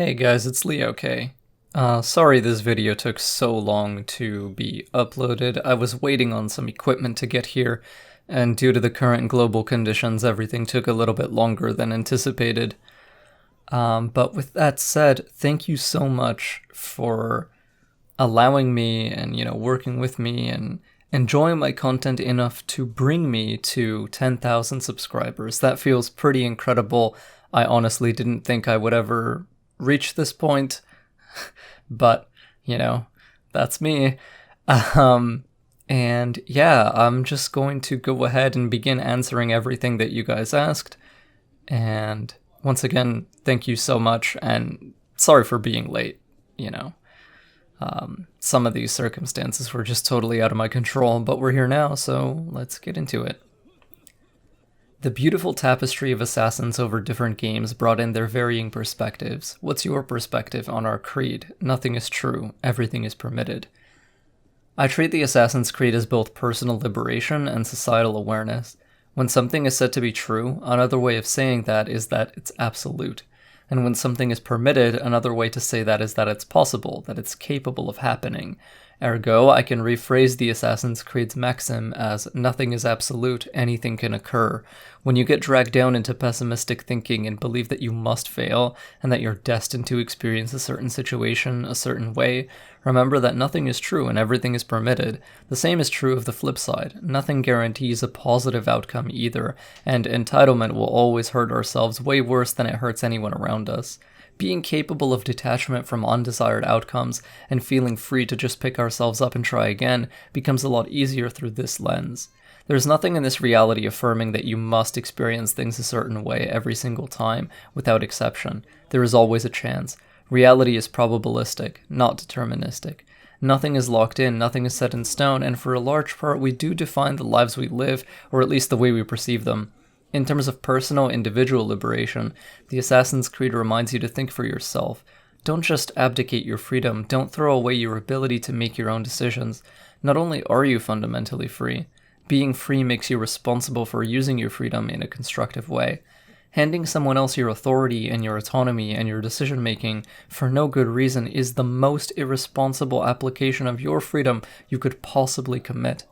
Hey guys, it's Leo K. Sorry this video took so long to be uploaded. I was waiting on some equipment to get here, and due to the current global conditions, everything took a little bit longer than anticipated. But with that said, thank you so much for allowing me and, working with me and enjoying my content enough to bring me to 10,000 subscribers. That feels pretty incredible. I honestly didn't think I would ever reach this point, but that's me. And yeah, I'm just going to go ahead and begin answering everything that you guys asked. And once again, thank you so much, and sorry for being late. Some of these circumstances were just totally out of my control, but we're here now, so let's get into it. The beautiful tapestry of assassins over different games brought in their varying perspectives. What's your perspective on our creed? Nothing is true, everything is permitted. I treat the Assassin's Creed as both personal liberation and societal awareness. When something is said to be true, another way of saying that is that it's absolute. And when something is permitted, another way to say that is that it's possible, that it's capable of happening. Ergo, I can rephrase the Assassin's Creed's maxim as nothing is absolute, anything can occur. When you get dragged down into pessimistic thinking and believe that you must fail, and that you're destined to experience a certain situation a certain way, remember that nothing is true and everything is permitted. The same is true of the flip side. Nothing guarantees a positive outcome either, and entitlement will always hurt ourselves way worse than it hurts anyone around us. Being capable of detachment from undesired outcomes and feeling free to just pick ourselves up and try again becomes a lot easier through this lens. There's nothing in this reality affirming that you must experience things a certain way every single time, without exception. There is always a chance. Reality is probabilistic, not deterministic. Nothing is locked in, nothing is set in stone, and for a large part we do define the lives we live, or at least the way we perceive them. In terms of personal, individual liberation, the Assassin's Creed reminds you to think for yourself. Don't just abdicate your freedom, don't throw away your ability to make your own decisions. Not only are you fundamentally free, being free makes you responsible for using your freedom in a constructive way. Handing someone else your authority and your autonomy and your decision-making for no good reason is the most irresponsible application of your freedom you could possibly commit.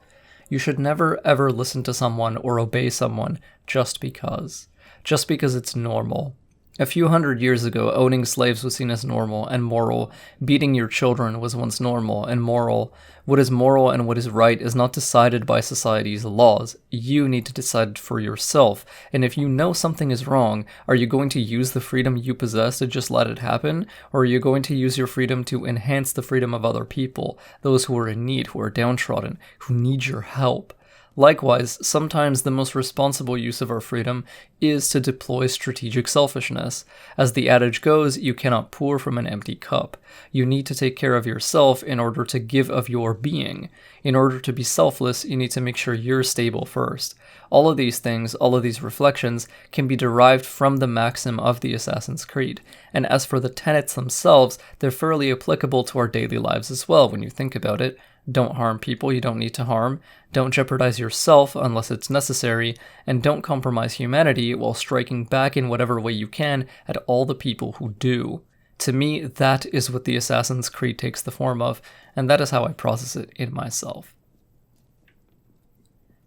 You should never ever listen to someone or obey someone just because it's normal. A few hundred years ago, owning slaves was seen as normal and moral. Beating your children was once normal and moral. What is moral and what is right is not decided by society's laws. You need to decide for yourself. And if you know something is wrong, are you going to use the freedom you possess to just let it happen? Or are you going to use your freedom to enhance the freedom of other people, those who are in need, who are downtrodden, who need your help? Likewise, sometimes the most responsible use of our freedom is to deploy strategic selfishness. As the adage goes, you cannot pour from an empty cup. You need to take care of yourself in order to give of your being. In order to be selfless, you need to make sure you're stable first. All of these things, all of these reflections, can be derived from the maxim of the Assassin's Creed. And as for the tenets themselves, they're fairly applicable to our daily lives as well when you think about it. Don't harm people you don't need to harm, don't jeopardize yourself unless it's necessary, and don't compromise humanity while striking back in whatever way you can at all the people who do. To me, that is what the Assassin's Creed takes the form of, and that is how I process it in myself.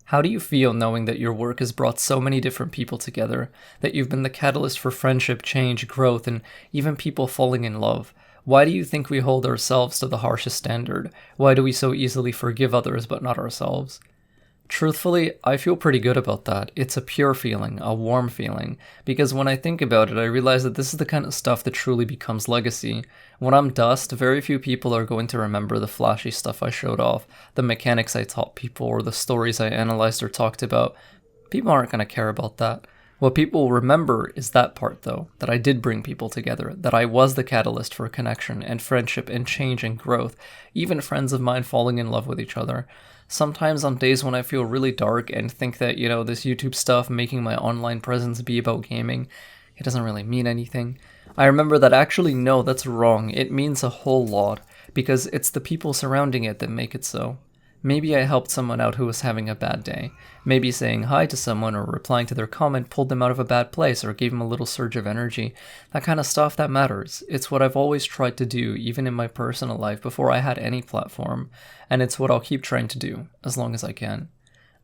How do you feel knowing that your work has brought so many different people together, that you've been the catalyst for friendship, change, growth, and even people falling in love? Why do you think we hold ourselves to the harshest standard? Why do we so easily forgive others but not ourselves? Truthfully, I feel pretty good about that. It's a pure feeling, a warm feeling, because when I think about it, I realize that this is the kind of stuff that truly becomes legacy. When I'm dust, very few people are going to remember the flashy stuff I showed off, the mechanics I taught people, or the stories I analyzed or talked about. People aren't going to care about that. What people will remember is that part, though, that I did bring people together, that I was the catalyst for connection and friendship and change and growth, even friends of mine falling in love with each other. Sometimes on days when I feel really dark and think that, this YouTube stuff, making my online presence be about gaming, it doesn't really mean anything. I remember that actually, no, that's wrong. It means a whole lot, because it's the people surrounding it that make it so. Maybe I helped someone out who was having a bad day. Maybe saying hi to someone or replying to their comment pulled them out of a bad place or gave them a little surge of energy. That kind of stuff, that matters. It's what I've always tried to do, even in my personal life, before I had any platform. And it's what I'll keep trying to do, as long as I can.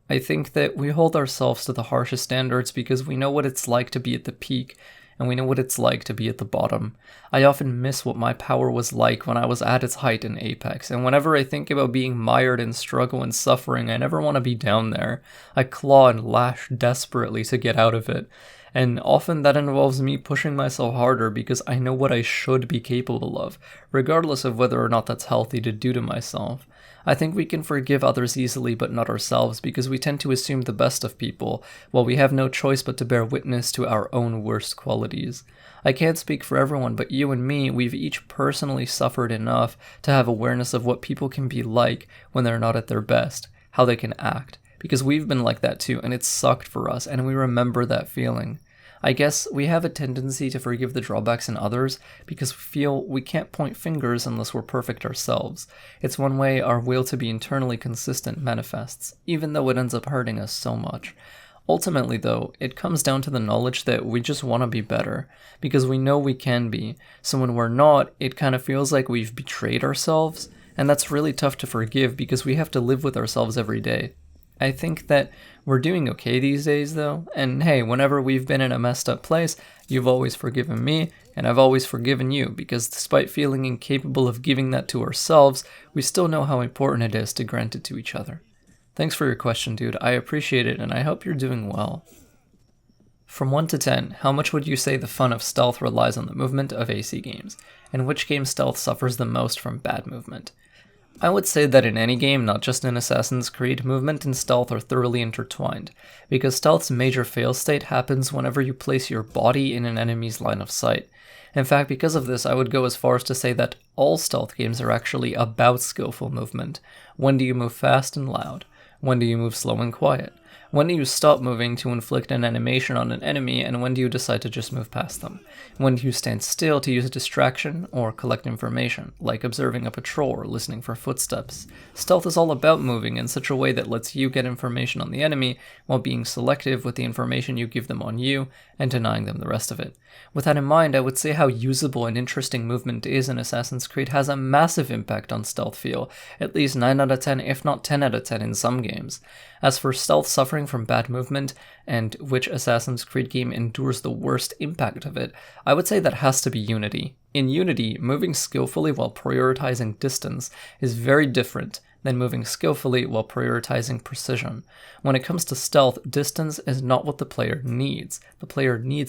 I think that we hold ourselves to the harshest standards because we know what it's like to be at the peak, and we know what it's like to be at the bottom. I often miss what my power was like when I was at its height in Apex, and whenever I think about being mired in struggle and suffering, I never want to be down there. I claw and lash desperately to get out of it, and often that involves me pushing myself harder because I know what I should be capable of, regardless of whether or not that's healthy to do to myself. I think we can forgive others easily but not ourselves because we tend to assume the best of people, while we have no choice but to bear witness to our own worst qualities. I can't speak for everyone, but you and me, we've each personally suffered enough to have awareness of what people can be like when they're not at their best, how they can act, because we've been like that too, and it sucked for us, and we remember that feeling. I guess we have a tendency to forgive the drawbacks in others because we feel we can't point fingers unless we're perfect ourselves. It's one way our will to be internally consistent manifests, even though it ends up hurting us so much. Ultimately, though, it comes down to the knowledge that we just want to be better, because we know we can be, so when we're not, it kind of feels like we've betrayed ourselves, and that's really tough to forgive because we have to live with ourselves every day. I think that we're doing okay these days though, and hey, whenever we've been in a messed up place, you've always forgiven me, and I've always forgiven you, because despite feeling incapable of giving that to ourselves, we still know how important it is to grant it to each other. Thanks for your question, dude, I appreciate it, and I hope you're doing well. From 1 to 10, how much would you say the fun of stealth relies on the movement of AC games, and which game stealth suffers the most from bad movement? I would say that in any game, not just in Assassin's Creed, movement and stealth are thoroughly intertwined, because stealth's major fail state happens whenever you place your body in an enemy's line of sight. In fact, because of this, I would go as far as to say that all stealth games are actually about skillful movement. When do you move fast and loud? When do you move slow and quiet? When do you stop moving to inflict an animation on an enemy, and when do you decide to just move past them? When do you stand still to use a distraction or collect information, like observing a patrol or listening for footsteps? Stealth is all about moving in such a way that lets you get information on the enemy while being selective with the information you give them on you and denying them the rest of it. With that in mind, I would say how usable and interesting movement is in Assassin's Creed has a massive impact on stealth feel, at least 9 out of 10 if not 10 out of 10 in some games. As for stealth suffering from bad movement, and which Assassin's Creed game endures the worst impact of it, I would say that has to be Unity. In Unity, moving skillfully while prioritizing distance is very different than moving skillfully while prioritizing precision. When it comes to stealth, distance is not what the player needs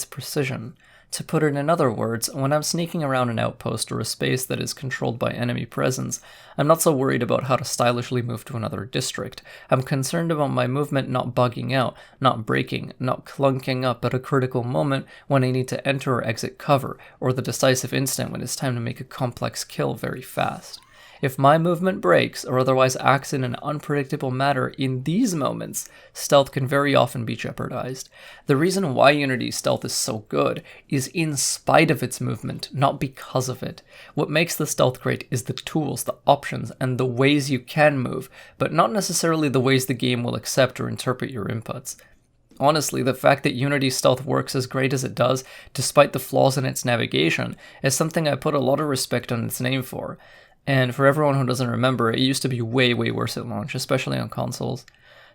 precision. To put it in other words, when I'm sneaking around an outpost or a space that is controlled by enemy presence, I'm not so worried about how to stylishly move to another district. I'm concerned about my movement not bugging out, not breaking, not clunking up at a critical moment when I need to enter or exit cover, or the decisive instant when it's time to make a complex kill very fast. If my movement breaks or otherwise acts in an unpredictable manner in these moments, stealth can very often be jeopardized. The reason why Unity's stealth is so good is in spite of its movement, not because of it. What makes the stealth great is the tools, the options, and the ways you can move, but not necessarily the ways the game will accept or interpret your inputs. Honestly, the fact that Unity's stealth works as great as it does, despite the flaws in its navigation, is something I put a lot of respect on its name for. And for everyone who doesn't remember, it used to be way worse at launch, especially on consoles.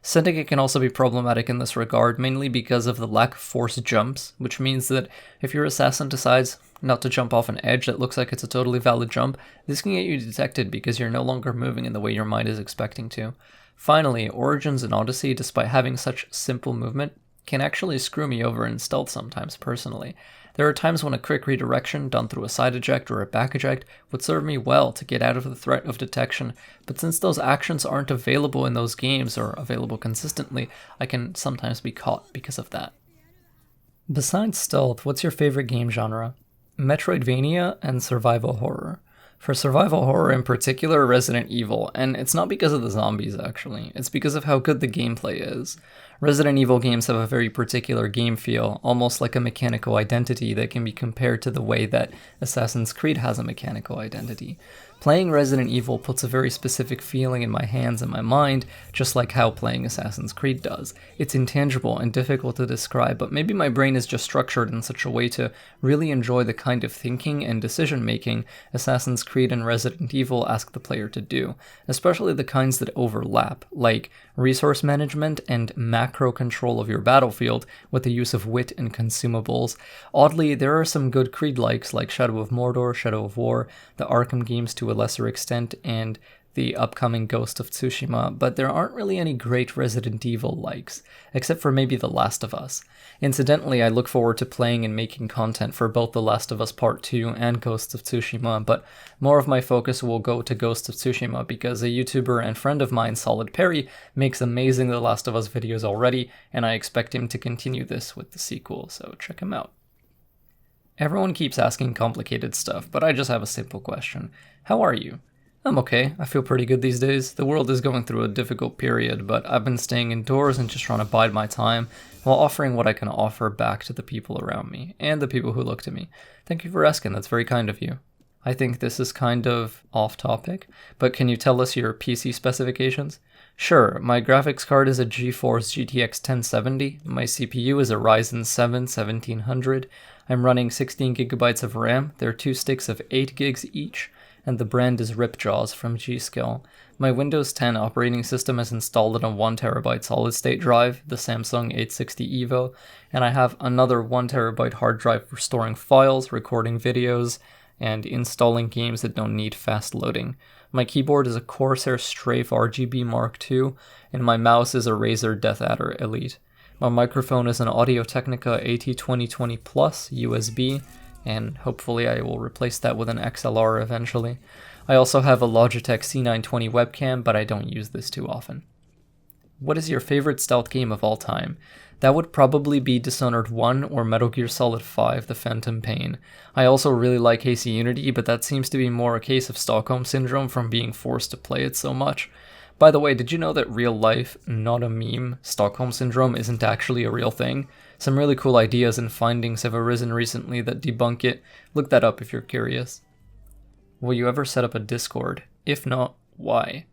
Syndicate can also be problematic in this regard, mainly because of the lack of forced jumps, which means that if your assassin decides not to jump off an edge that looks like it's a totally valid jump, this can get you detected because you're no longer moving in the way your mind is expecting to. Finally, Origins and Odyssey, despite having such simple movement, can actually screw me over in stealth sometimes personally. There are times when a quick redirection done through a side eject or a back eject would serve me well to get out of the threat of detection, but since those actions aren't available in those games or available consistently, I can sometimes be caught because of that. Besides stealth, what's your favorite game genre? Metroidvania and survival horror. For survival horror in particular, Resident Evil, and it's not because of the zombies actually, it's because of how good the gameplay is. Resident Evil games have a very particular game feel, almost like a mechanical identity that can be compared to the way that Assassin's Creed has a mechanical identity. Playing Resident Evil puts a very specific feeling in my hands and my mind, just like how playing Assassin's Creed does. It's intangible and difficult to describe, but maybe my brain is just structured in such a way to really enjoy the kind of thinking and decision making Assassin's Creed and Resident Evil ask the player to do, especially the kinds that overlap, like resource management and macro control of your battlefield with the use of wit and consumables. Oddly, there are some good Creed-likes like Shadow of Mordor, Shadow of War, the Arkham games to a lesser extent, and the upcoming Ghost of Tsushima, but there aren't really any great Resident Evil likes, except for maybe The Last of Us. Incidentally, I look forward to playing and making content for both The Last of Us Part 2 and Ghost of Tsushima, but more of my focus will go to Ghost of Tsushima because a YouTuber and friend of mine, Solid Perry, makes amazing The Last of Us videos already, and I expect him to continue this with the sequel, so check him out. Everyone keeps asking complicated stuff, but I just have a simple question. How are you? I'm okay. I feel pretty good these days. The world is going through a difficult period, but I've been staying indoors and just trying to bide my time while offering what I can offer back to the people around me and the people who look to me. Thank you for asking. That's very kind of you. I think this is kind of off topic, but can you tell us your PC specifications? Sure, my graphics card is a GeForce GTX 1070, my CPU is a Ryzen 7 1700, I'm running 16GB of RAM, there are 2 sticks of 8 gigs each, and the brand is Ripjaws from G-Skill. My Windows 10 operating system is installed on a 1TB solid-state drive, the Samsung 860 EVO, and I have another 1TB hard drive for storing files, recording videos, and installing games that don't need fast loading. My keyboard is a Corsair Strafe RGB Mark II, and my mouse is a Razer DeathAdder Elite. My microphone is an Audio-Technica AT2020 Plus USB, and hopefully I will replace that with an XLR eventually. I also have a Logitech C920 webcam, but I don't use this too often. What is your favorite stealth game of all time? That would probably be Dishonored 1 or Metal Gear Solid 5 The Phantom Pain. I also really like AC Unity, but that seems to be more a case of Stockholm Syndrome from being forced to play it so much. By the way, did you know that real life, not a meme, Stockholm Syndrome isn't actually a real thing? Some really cool ideas and findings have arisen recently that debunk it. Look that up if you're curious. Will you ever set up a Discord? If not, why?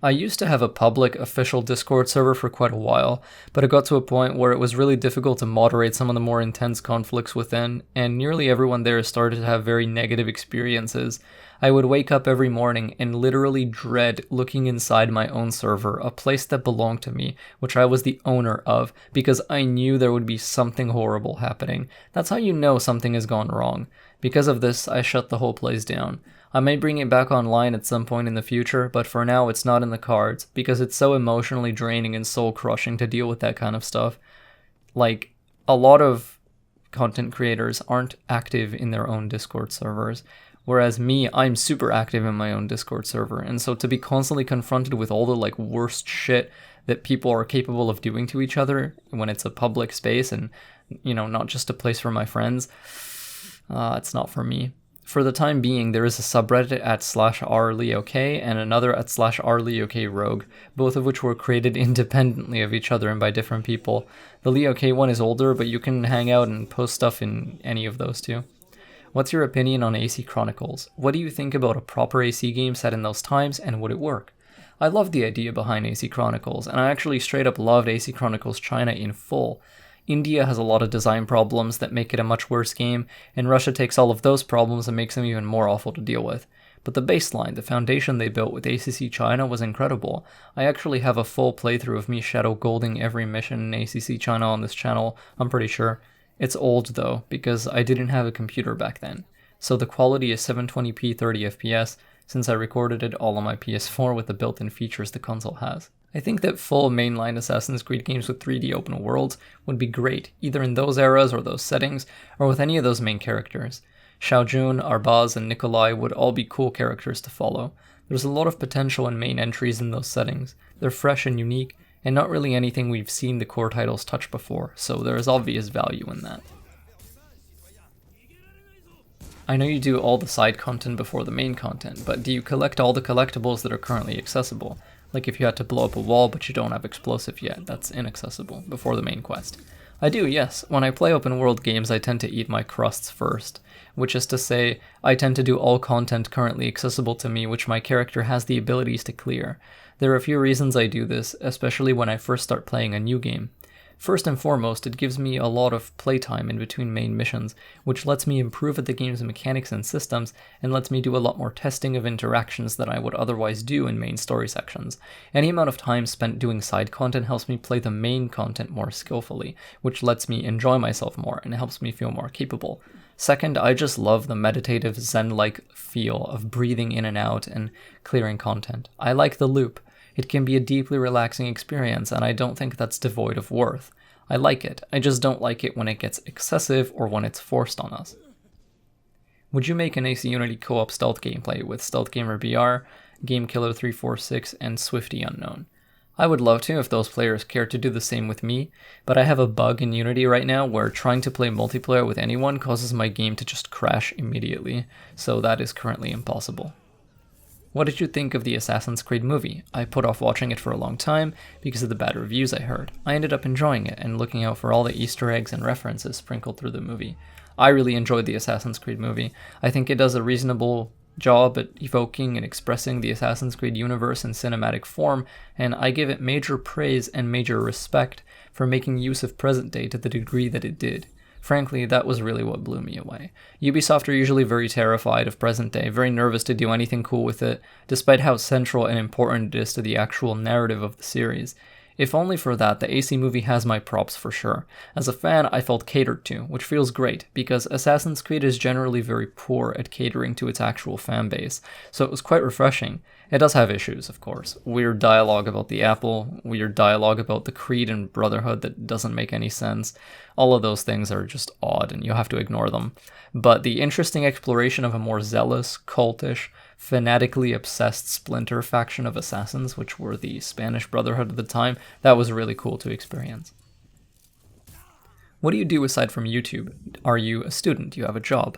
I used to have a public, official Discord server for quite a while, but it got to a point where it was really difficult to moderate some of the more intense conflicts within, and nearly everyone there started to have very negative experiences. I would wake up every morning and literally dread looking inside my own server, a place that belonged to me, which I was the owner of, because I knew there would be something horrible happening. That's how you know something has gone wrong. Because of this, I shut the whole place down. I may bring it back online at some point in the future, but for now it's not in the cards, because it's so emotionally draining and soul-crushing to deal with that kind of stuff. Like, a lot of content creators aren't active in their own Discord servers, whereas me, I'm super active in my own Discord server, and so to be constantly confronted with all the worst shit that people are capable of doing to each other when it's a public space and, not just a place for my friends, it's not for me. For the time being, there is a subreddit at /rleok and another at /rleokrogue, both of which were created independently of each other and by different people. The Leok one is older, but you can hang out and post stuff in any of those two. What's your opinion on AC Chronicles? What do you think about a proper AC game set in those times, and would it work? I love the idea behind AC Chronicles, and I actually straight up loved AC Chronicles China in full. India has a lot of design problems that make it a much worse game, and Russia takes all of those problems and makes them even more awful to deal with. But the baseline, the foundation they built with ACC China was incredible. I actually have a full playthrough of me shadow golding every mission in ACC China on this channel, I'm pretty sure. It's old though, because I didn't have a computer back then. So the quality is 720p 30fps, since I recorded it all on my PS4 with the built-in features the console has. I think that full mainline Assassin's Creed games with 3D open worlds would be great, either in those eras or those settings, or with any of those main characters. Xiaojun, Arbaz, and Nikolai would all be cool characters to follow. There's a lot of potential in main entries in those settings. They're fresh and unique, and not really anything we've seen the core titles touch before, so there is obvious value in that. I know you do all the side content before the main content, but do you collect all the collectibles that are currently accessible? Like if you had to blow up a wall but you don't have explosive yet, that's inaccessible before the main quest. I do, yes. When I play open world games, I tend to eat my crusts first, which is to say, I tend to do all content currently accessible to me which my character has the abilities to clear. There are a few reasons I do this, especially when I first start playing a new game. First and foremost, it gives me a lot of playtime in between main missions, which lets me improve at the game's mechanics and systems, and lets me do a lot more testing of interactions than I would otherwise do in main story sections. Any amount of time spent doing side content helps me play the main content more skillfully, which lets me enjoy myself more and helps me feel more capable. Second, I just love the meditative zen-like feel of breathing in and out and clearing content. I like the loop. It can be a deeply relaxing experience, and I don't think that's devoid of worth. I like it, I just don't like it when it gets excessive or when it's forced on us. Would you make an AC Unity co-op stealth gameplay with Stealth Gamer BR, GameKiller346, and Swifty Unknown? I would love to if those players care to do the same with me, but I have a bug in Unity right now where trying to play multiplayer with anyone causes my game to just crash immediately, so that is currently impossible. What did you think of the Assassin's Creed movie? I put off watching it for a long time because of the bad reviews I heard. I ended up enjoying it and looking out for all the Easter eggs and references sprinkled through the movie. I really enjoyed the Assassin's Creed movie. I think it does a reasonable job at evoking and expressing the Assassin's Creed universe in cinematic form, and I give it major praise and major respect for making use of present day to the degree that it did. Frankly, that was really what blew me away. Ubisoft are usually very terrified of present day, very nervous to do anything cool with it, despite how central and important it is to the actual narrative of the series. If only for that, the AC movie has my props for sure. As a fan, I felt catered to, which feels great, because Assassin's Creed is generally very poor at catering to its actual fanbase, so it was quite refreshing. It does have issues, of course. Weird dialogue about the apple, weird dialogue about the creed and brotherhood that doesn't make any sense. All of those things are just odd, and you have to ignore them. But the interesting exploration of a more zealous, cultish, fanatically obsessed splinter faction of assassins, which were the Spanish Brotherhood at the time, that was really cool to experience. What do you do aside from YouTube? Are you a student? Do you have a job?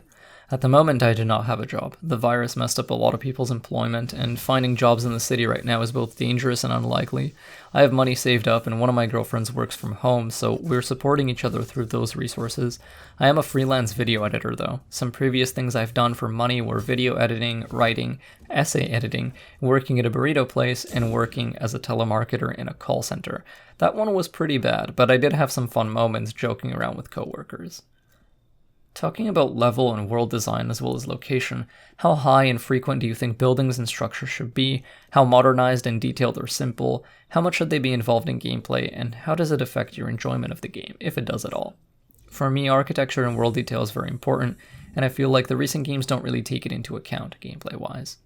At the moment, I do not have a job. The virus messed up a lot of people's employment, and finding jobs in the city right now is both dangerous and unlikely. I have money saved up, and one of my girlfriends works from home, so we're supporting each other through those resources. I am a freelance video editor, though. Some previous things I've done for money were video editing, writing, essay editing, working at a burrito place, and working as a telemarketer in a call center. That one was pretty bad, but I did have some fun moments joking around with coworkers. Talking about level and world design as well as location, how high and frequent do you think buildings and structures should be? How modernized and detailed or simple? How much should they be involved in gameplay? And how does it affect your enjoyment of the game, if it does at all? For me, architecture and world detail is very important, and I feel like the recent games don't really take it into account, gameplay-wise.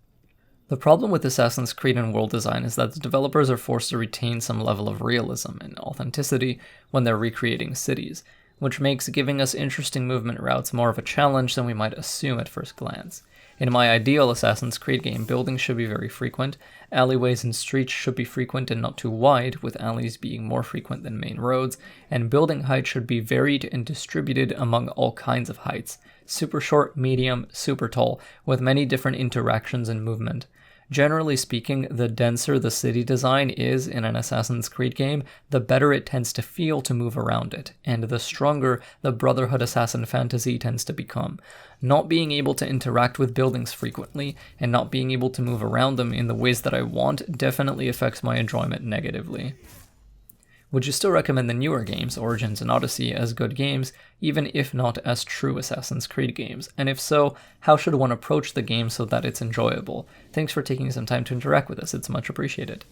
The problem with Assassin's Creed and world design is that the developers are forced to retain some level of realism and authenticity when they're recreating cities, which makes giving us interesting movement routes more of a challenge than we might assume at first glance. In my ideal Assassin's Creed game, buildings should be very frequent, alleyways and streets should be frequent and not too wide, with alleys being more frequent than main roads, and building height should be varied and distributed among all kinds of heights, super short, medium, super tall, with many different interactions and movement. Generally speaking, the denser the city design is in an Assassin's Creed game, the better it tends to feel to move around it, and the stronger the Brotherhood assassin fantasy tends to become. Not being able to interact with buildings frequently, and not being able to move around them in the ways that I want, definitely affects my enjoyment negatively. Would you still recommend the newer games, Origins and Odyssey, as good games, even if not as true Assassin's Creed games? And if so, how should one approach the game so that it's enjoyable? Thanks for taking some time to interact with us, it's much appreciated.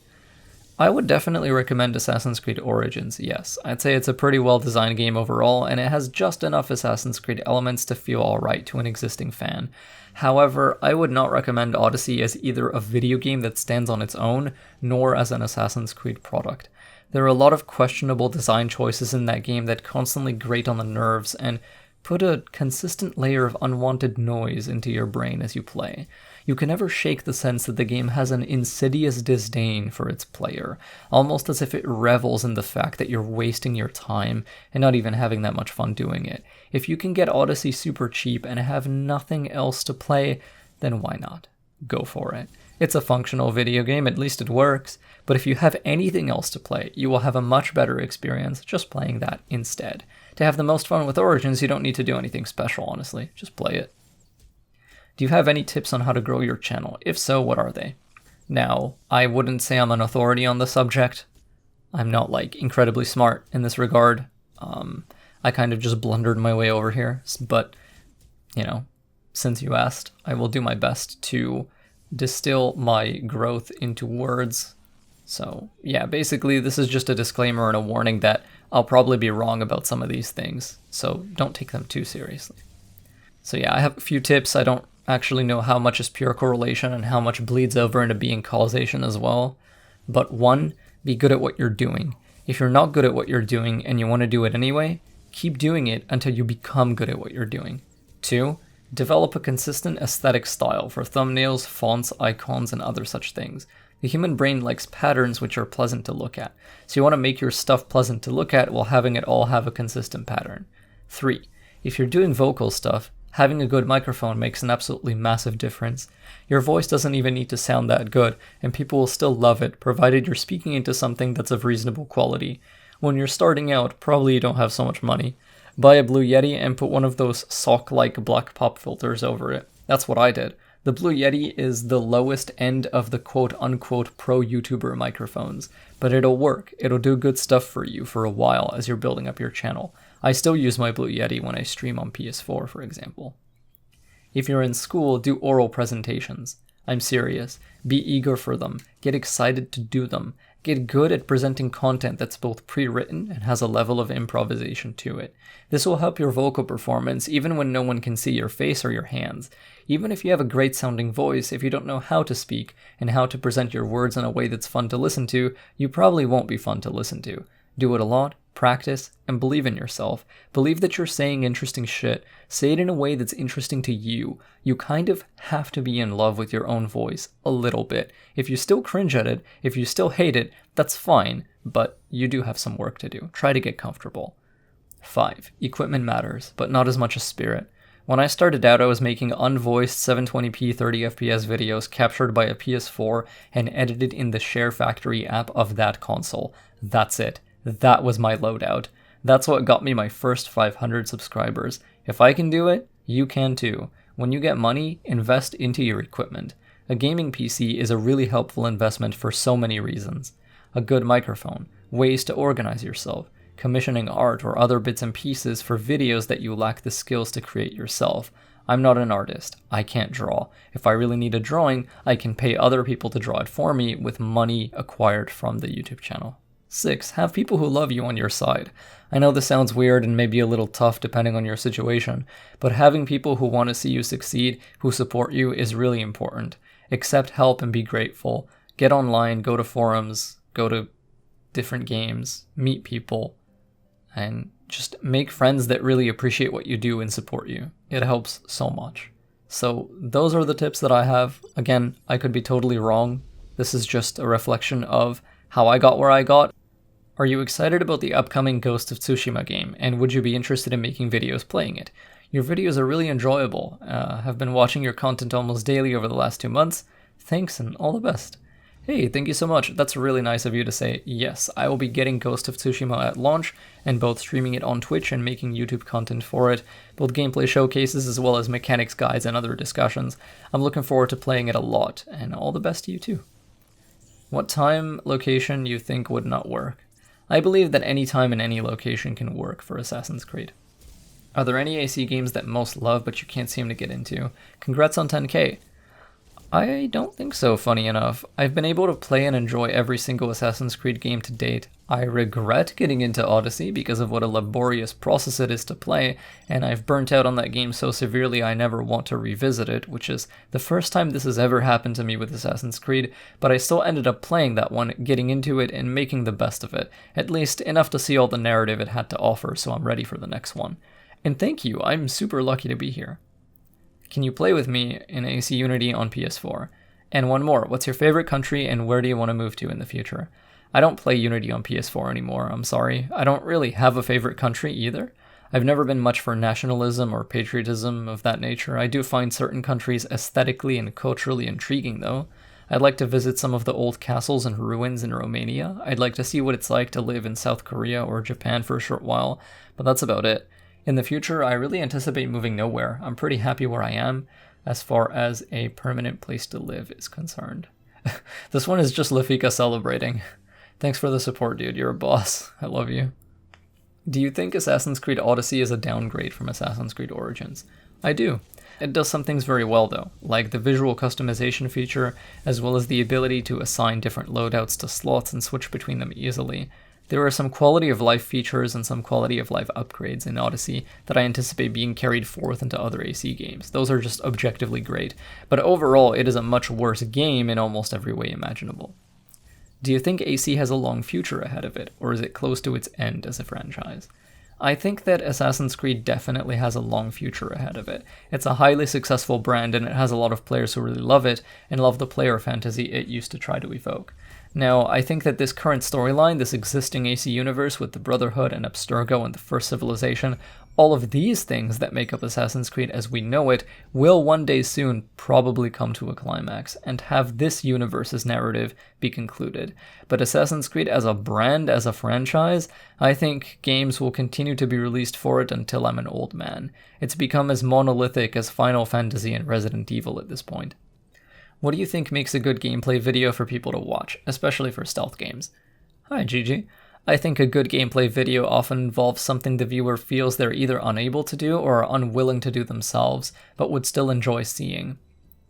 I would definitely recommend Assassin's Creed Origins, yes. I'd say it's a pretty well-designed game overall, and it has just enough Assassin's Creed elements to feel alright to an existing fan. However, I would not recommend Odyssey as either a video game that stands on its own, nor as an Assassin's Creed product. There are a lot of questionable design choices in that game that constantly grate on the nerves and put a consistent layer of unwanted noise into your brain as you play. You can never shake the sense that the game has an insidious disdain for its player, almost as if it revels in the fact that you're wasting your time and not even having that much fun doing it. If you can get Odyssey super cheap and have nothing else to play, then why not? go for it. It's a functional video game, at least it works, but if you have anything else to play, you will have a much better experience just playing that instead. To have the most fun with Origins, you don't need to do anything special, honestly. Just play it. Do you have any tips on how to grow your channel? If so, what are they? Now, I wouldn't say I'm an authority on the subject. I'm not, like, incredibly smart in this regard. I kind of just blundered my way over here, but, you know, since you asked, I will do my best to distill my growth into words. So, yeah, basically, this is just a disclaimer and a warning that I'll probably be wrong about some of these things, so don't take them too seriously. So yeah, I have a few tips. I don't actually know how much is pure correlation and how much bleeds over into being causation as well. But 1, be good at what you're doing. If you're not good at what you're doing and you want to do it anyway, keep doing it until you become good at what you're doing. 2, develop a consistent aesthetic style for thumbnails, fonts, icons, and other such things. The human brain likes patterns which are pleasant to look at, so you want to make your stuff pleasant to look at while having it all have a consistent pattern. 3, if you're doing vocal stuff, having a good microphone makes an absolutely massive difference. Your voice doesn't even need to sound that good, and people will still love it, provided you're speaking into something that's of reasonable quality. When you're starting out, probably you don't have so much money. Buy a Blue Yeti and put one of those sock-like black pop filters over it. That's what I did. The Blue Yeti is the lowest end of the quote-unquote pro YouTuber microphones, but it'll work. It'll do good stuff for you for a while as you're building up your channel. I still use my Blue Yeti when I stream on PS4, for example. If you're in school, do oral presentations. I'm serious. Be eager for them. Get excited to do them. Get good at presenting content that's both pre-written and has a level of improvisation to it. This will help your vocal performance even when no one can see your face or your hands. Even if you have a great sounding voice, if you don't know how to speak and how to present your words in a way that's fun to listen to, you probably won't be fun to listen to. Do it a lot, practice, and believe in yourself. Believe that you're saying interesting shit. Say it in a way that's interesting to you. You kind of have to be in love with your own voice a little bit. If you still cringe at it, if you still hate it, that's fine, but you do have some work to do. Try to get comfortable. 5. Equipment matters, but not as much as spirit. When I started out, I was making unvoiced 720p 30fps videos captured by a PS4 and edited in the Share Factory app of that console. That's it. That was my loadout. That's what got me my first 500 subscribers. If I can do it, you can too. When you get money, invest into your equipment. A gaming PC is a really helpful investment for so many reasons. A good microphone, ways to organize yourself, commissioning art or other bits and pieces for videos that you lack the skills to create yourself. I'm not an artist. I can't draw. If I really need a drawing, I can pay other people to draw it for me with money acquired from the YouTube channel. 6. Have people who love you on your side. I know this sounds weird and maybe a little tough depending on your situation, but having people who want to see you succeed, who support you, is really important. Accept help and be grateful. Get online, go to forums, go to different games, meet people, and just make friends that really appreciate what you do and support you. It helps so much. So those are the tips that I have. Again, I could be totally wrong. This is just a reflection of how I got where I got. Are you excited about the upcoming Ghost of Tsushima game, and would you be interested in making videos playing it? Your videos are really enjoyable. Have been watching your content almost daily over the last 2 months. Thanks and all the best. Hey, thank you so much. That's really nice of you to say. Yes, I will be getting Ghost of Tsushima at launch, and both streaming it on Twitch and making YouTube content for it, both gameplay showcases as well as mechanics guides and other discussions. I'm looking forward to playing it a lot, and all the best to you too. What time, location you think would not work? I believe that any time and any location can work for Assassin's Creed. Are there any AC games that most love but you can't seem to get into? Congrats on 10k. I don't think so, funny enough. I've been able to play and enjoy every single Assassin's Creed game to date. I regret getting into Odyssey because of what a laborious process it is to play, and I've burnt out on that game so severely I never want to revisit it, which is the first time this has ever happened to me with Assassin's Creed, but I still ended up playing that one, getting into it, and making the best of it. At least enough to see all the narrative it had to offer, so I'm ready for the next one. And thank you, I'm super lucky to be here. Can you play with me in AC Unity on PS4? And one more, what's your favorite country and where do you want to move to in the future? I don't play Unity on PS4 anymore, I'm sorry. I don't really have a favorite country either. I've never been much for nationalism or patriotism of that nature. I do find certain countries aesthetically and culturally intriguing, though. I'd like to visit some of the old castles and ruins in Romania. I'd like to see what it's like to live in South Korea or Japan for a short while, but that's about it. In the future, I really anticipate moving nowhere. I'm pretty happy where I am, as far as a permanent place to live is concerned. This one is just Lefika celebrating. Thanks for the support, dude. You're a boss. I love you. Do you think Assassin's Creed Odyssey is a downgrade from Assassin's Creed Origins? I do. It does some things very well though, like the visual customization feature, as well as the ability to assign different loadouts to slots and switch between them easily. There are some quality of life features and some quality of life upgrades in Odyssey that I anticipate being carried forth into other AC games. Those are just objectively great, but overall it is a much worse game in almost every way imaginable. Do you think AC has a long future ahead of it, or is it close to its end as a franchise? I think that Assassin's Creed definitely has a long future ahead of it. It's a highly successful brand and it has a lot of players who really love it and love the player fantasy it used to try to evoke. Now, I think that this current storyline, this existing AC universe with the Brotherhood and Abstergo and the First Civilization, all of these things that make up Assassin's Creed as we know it will one day soon probably come to a climax and have this universe's narrative be concluded. But Assassin's Creed as a brand, as a franchise, I think games will continue to be released for it until I'm an old man. It's become as monolithic as Final Fantasy and Resident Evil at this point. What do you think makes a good gameplay video for people to watch, especially for stealth games? Hi, Jiji. I think a good gameplay video often involves something the viewer feels they're either unable to do or are unwilling to do themselves, but would still enjoy seeing.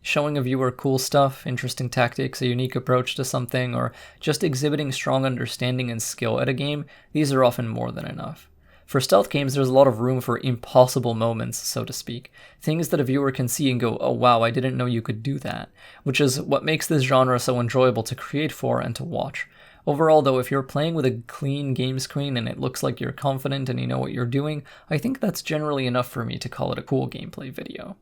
Showing a viewer cool stuff, interesting tactics, a unique approach to something, or just exhibiting strong understanding and skill at a game, these are often more than enough. For stealth games, there's a lot of room for impossible moments, so to speak. Things that a viewer can see and go, oh wow, I didn't know you could do that. Which is what makes this genre so enjoyable to create for and to watch. Overall though, if you're playing with a clean game screen and it looks like you're confident and you know what you're doing, I think that's generally enough for me to call it a cool gameplay video.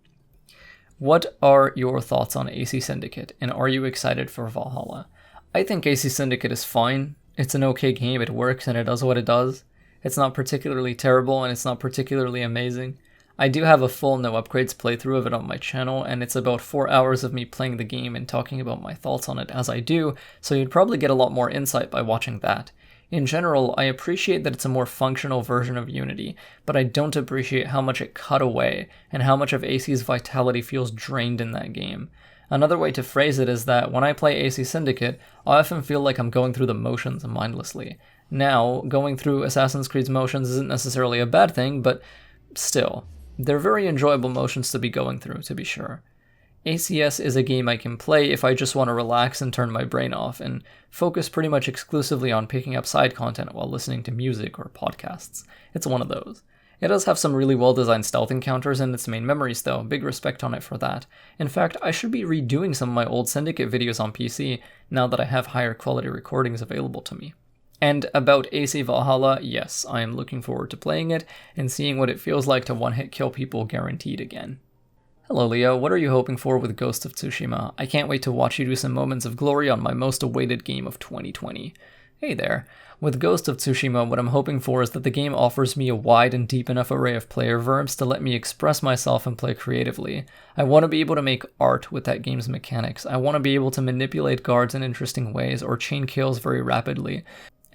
What are your thoughts on AC Syndicate, and are you excited for Valhalla? I think AC Syndicate is fine. It's an okay game, it works and it does what it does. It's not particularly terrible and it's not particularly amazing. I do have a full no upgrades playthrough of it on my channel, and it's about 4 hours of me playing the game and talking about my thoughts on it as I do, so you'd probably get a lot more insight by watching that. In general, I appreciate that it's a more functional version of Unity, but I don't appreciate how much it cut away and how much of AC's vitality feels drained in that game. Another way to phrase it is that when I play AC Syndicate, I often feel like I'm going through the motions mindlessly. Now, going through Assassin's Creed's motions isn't necessarily a bad thing, but still, they're very enjoyable motions to be going through, to be sure. ACS is a game I can play if I just want to relax and turn my brain off, and focus pretty much exclusively on picking up side content while listening to music or podcasts. It's one of those. It does have some really well-designed stealth encounters in its main memories though, big respect on it for that. In fact, I should be redoing some of my old Syndicate videos on PC now that I have higher quality recordings available to me. And about AC Valhalla, yes, I am looking forward to playing it and seeing what it feels like to one-hit kill people guaranteed again. Hello Leo, what are you hoping for with Ghost of Tsushima? I can't wait to watch you do some moments of glory on my most awaited game of 2020. Hey there. With Ghost of Tsushima, what I'm hoping for is that the game offers me a wide and deep enough array of player verbs to let me express myself and play creatively. I want to be able to make art with that game's mechanics. I want to be able to manipulate guards in interesting ways or chain kills very rapidly.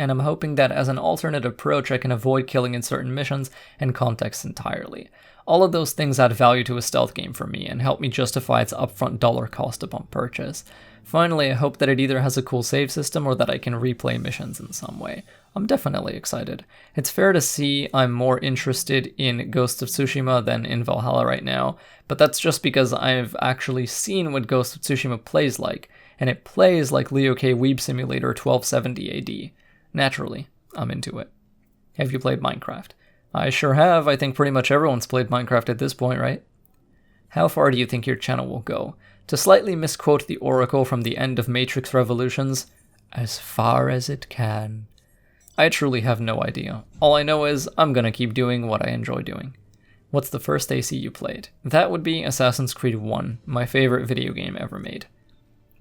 And I'm hoping that as an alternate approach I can avoid killing in certain missions and contexts entirely. All of those things add value to a stealth game for me and help me justify its upfront dollar cost upon purchase. Finally, I hope that it either has a cool save system or that I can replay missions in some way. I'm definitely excited. It's fair to see I'm more interested in Ghost of Tsushima than in Valhalla right now, but that's just because I've actually seen what Ghost of Tsushima plays like, and it plays like Leo K. Weeb Simulator 1270 AD. Naturally, I'm into it. Have you played Minecraft? I sure have. I think pretty much everyone's played Minecraft at this point, right? How far do you think your channel will go? To slightly misquote the Oracle from the end of Matrix Revolutions, as far as it can. I truly have no idea. All I know is I'm gonna keep doing what I enjoy doing. What's the first AC you played? That would be Assassin's Creed 1, my favorite video game ever made.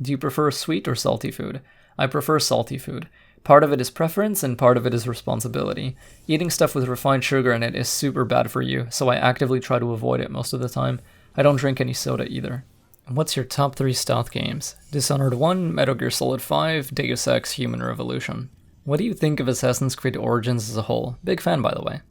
Do you prefer sweet or salty food? I prefer salty food. Part of it is preference and part of it is responsibility. Eating stuff with refined sugar in it is super bad for you, so I actively try to avoid it most of the time. I don't drink any soda either. What's your top 3 stealth games? Dishonored 1, Metal Gear Solid 5, Deus Ex, Human Revolution. What do you think of Assassin's Creed Origins as a whole? Big fan, by the way.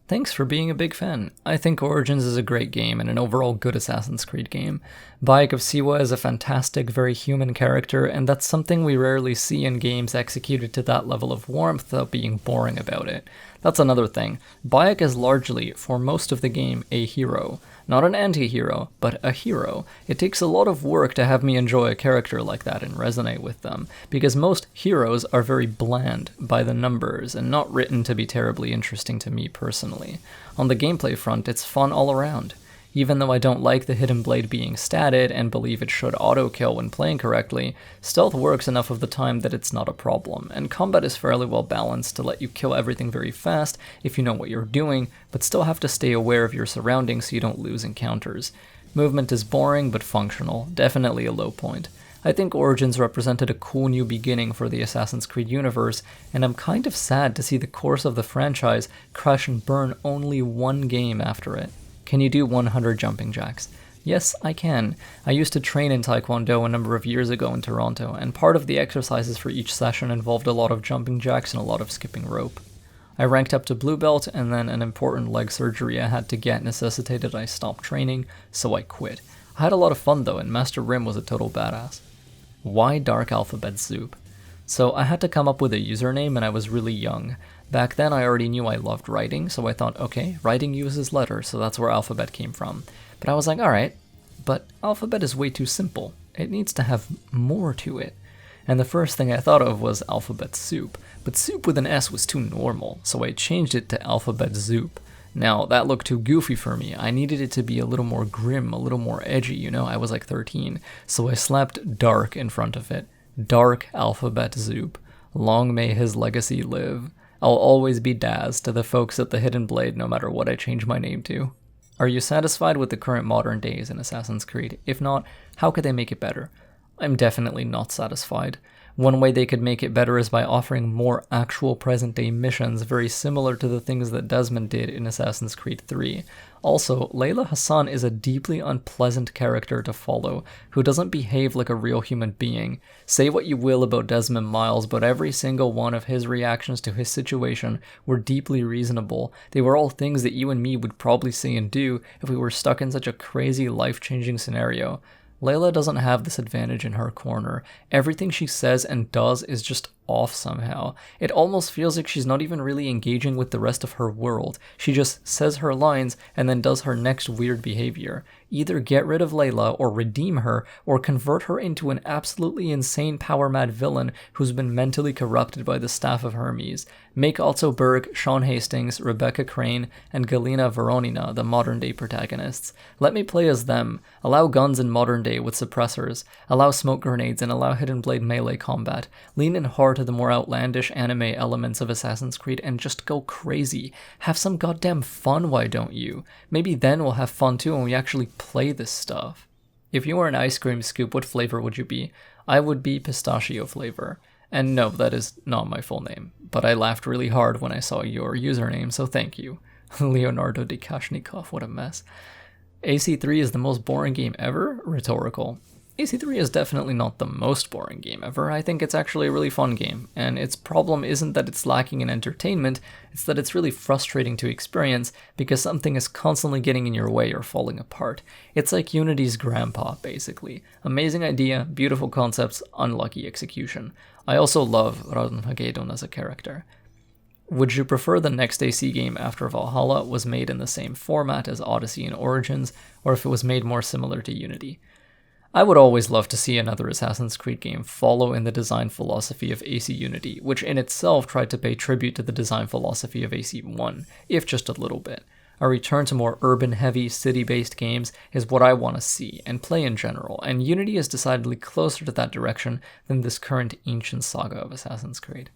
Thanks for being a big fan. I think Origins is a great game and an overall good Assassin's Creed game. Bayek of Siwa is a fantastic, very human character, and that's something we rarely see in games executed to that level of warmth without being boring about it. That's another thing. Bayek is largely, for most of the game, a hero. Not an anti-hero, but a hero. It takes a lot of work to have me enjoy a character like that and resonate with them, because most heroes are very bland by the numbers and not written to be terribly interesting to me personally. On the gameplay front, it's fun all around. Even though I don't like the hidden blade being statted and believe it should auto-kill when playing correctly, stealth works enough of the time that it's not a problem, and combat is fairly well balanced to let you kill everything very fast if you know what you're doing, but still have to stay aware of your surroundings so you don't lose encounters. Movement is boring but functional, definitely a low point. I think Origins represented a cool new beginning for the Assassin's Creed universe, and I'm kind of sad to see the course of the franchise crash and burn only one game after it. Can you do 100 jumping jacks? Yes, I can. I used to train in Taekwondo a number of years ago in Toronto, and part of the exercises for each session involved a lot of jumping jacks and a lot of skipping rope. I ranked up to blue belt, and then an important leg surgery I had to get necessitated I stop training, so I quit. I had a lot of fun though, and Master Rim was a total badass. Why Dark Alphabet Soup? So I had to come up with a username and I was really young. Back then I already knew I loved writing, so I thought, okay, writing uses letters, so that's where alphabet came from. But I was like, alright, but alphabet is way too simple. It needs to have more to it. And the first thing I thought of was Alphabet Soup, but soup with an S was too normal, so I changed it to Alphabet Zoop. Now, that looked too goofy for me. I needed it to be a little more grim, a little more edgy, you know, I was like 13, so I slapped dark in front of it. Dark Alphabet Zoop. Long may his legacy live. I'll always be Daz to the folks at the Hidden Blade no matter what I change my name to. Are you satisfied with the current modern days in Assassin's Creed? If not, how could they make it better? I'm definitely not satisfied. One way they could make it better is by offering more actual present-day missions very similar to the things that Desmond did in Assassin's Creed 3. Also, Layla Hassan is a deeply unpleasant character to follow, who doesn't behave like a real human being. Say what you will about Desmond Miles, but every single one of his reactions to his situation were deeply reasonable. They were all things that you and me would probably say and do if we were stuck in such a crazy, life-changing scenario. Layla doesn't have this advantage in her corner. Everything she says and does is just off somehow. It almost feels like she's not even really engaging with the rest of her world. She just says her lines and then does her next weird behavior. Either get rid of Layla or redeem her, or convert her into an absolutely insane power-mad villain who's been mentally corrupted by the staff of Hermes. Make Otto Berg, Sean Hastings, Rebecca Crane, and Galina Voronina the modern-day protagonists. Let me play as them. Allow guns in modern day with suppressors. Allow smoke grenades and allow Hidden Blade melee combat. Lean in hard to the more outlandish anime elements of Assassin's Creed and just go crazy. Have some goddamn fun, why don't you? Maybe then we'll have fun too when we actually play this stuff. If you were an ice cream scoop, what flavor would you be? I would be pistachio flavor. And no, that is not my full name, but I laughed really hard when I saw your username, so thank you. Leonardo di Kashnikov, what a mess. AC3 is the most boring game ever? Rhetorical. AC3 is definitely not the most boring game ever. I think it's actually a really fun game, and its problem isn't that it's lacking in entertainment, it's that it's really frustrating to experience because something is constantly getting in your way or falling apart. It's like Unity's grandpa, basically. Amazing idea, beautiful concepts, unlucky execution. I also love Radon as a character. Would you prefer the next AC game after Valhalla was made in the same format as Odyssey and Origins, or if it was made more similar to Unity? I would always love to see another Assassin's Creed game follow in the design philosophy of AC Unity, which in itself tried to pay tribute to the design philosophy of AC1, if just a little bit. A return to more urban-heavy, city-based games is what I want to see, and play in general, and Unity is decidedly closer to that direction than this current ancient saga of Assassin's Creed.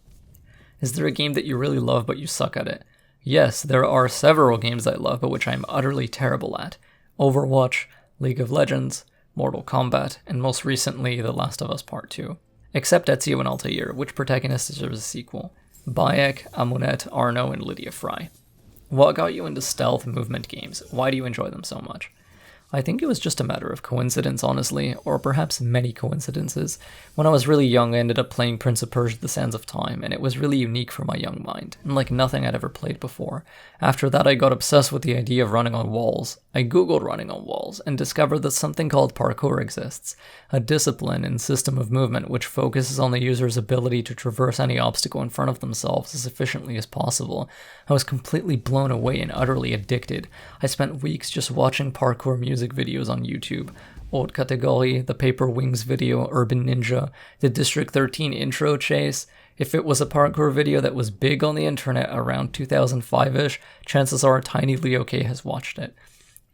Is there a game that you really love but you suck at it? Yes, there are several games I love but which I am utterly terrible at. Overwatch, League of Legends, Mortal Kombat, and most recently The Last of Us Part 2. except Ezio and Altair, which protagonist deserves a sequel. Bayek, Amunet, Arno, and Lydia Fry. What got you into stealth movement games? Why do you enjoy them so much? I think it was just a matter of coincidence, honestly, or perhaps many coincidences. When I was really young, I ended up playing Prince of Persia: The Sands of Time, and it was really unique for my young mind, and like nothing I'd ever played before. After that, I got obsessed with the idea of running on walls. I googled running on walls, and discovered that something called parkour exists, a discipline and system of movement which focuses on the user's ability to traverse any obstacle in front of themselves as efficiently as possible. I was completely blown away and utterly addicted. I spent weeks just watching parkour music videos on YouTube. Old Category, the Paper Wings video, Urban Ninja, the District 13 intro chase. If it was a parkour video that was big on the internet around 2005-ish, chances are Tiny Leo K has watched it.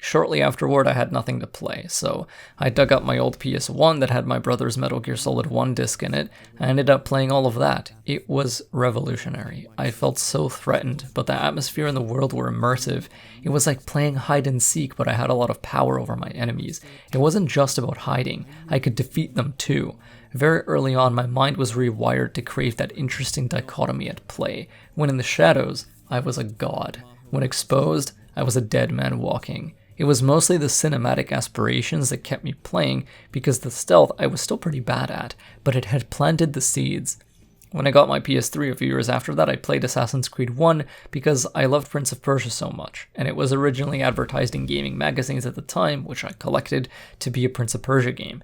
Shortly afterward, I had nothing to play, so I dug up my old PS1 that had my brother's Metal Gear Solid 1 disc in it. I ended up playing all of that. It was revolutionary. I felt so threatened, but the atmosphere and the world were immersive. It was like playing hide and seek, but I had a lot of power over my enemies. It wasn't just about hiding. I could defeat them too. Very early on, my mind was rewired to crave that interesting dichotomy at play. When in the shadows, I was a god. When exposed, I was a dead man walking. It was mostly the cinematic aspirations that kept me playing, because the stealth I was still pretty bad at, but it had planted the seeds. When I got my PS3 a few years after that, I played Assassin's Creed 1 because I loved Prince of Persia so much, and it was originally advertised in gaming magazines at the time, which I collected, to be a Prince of Persia game.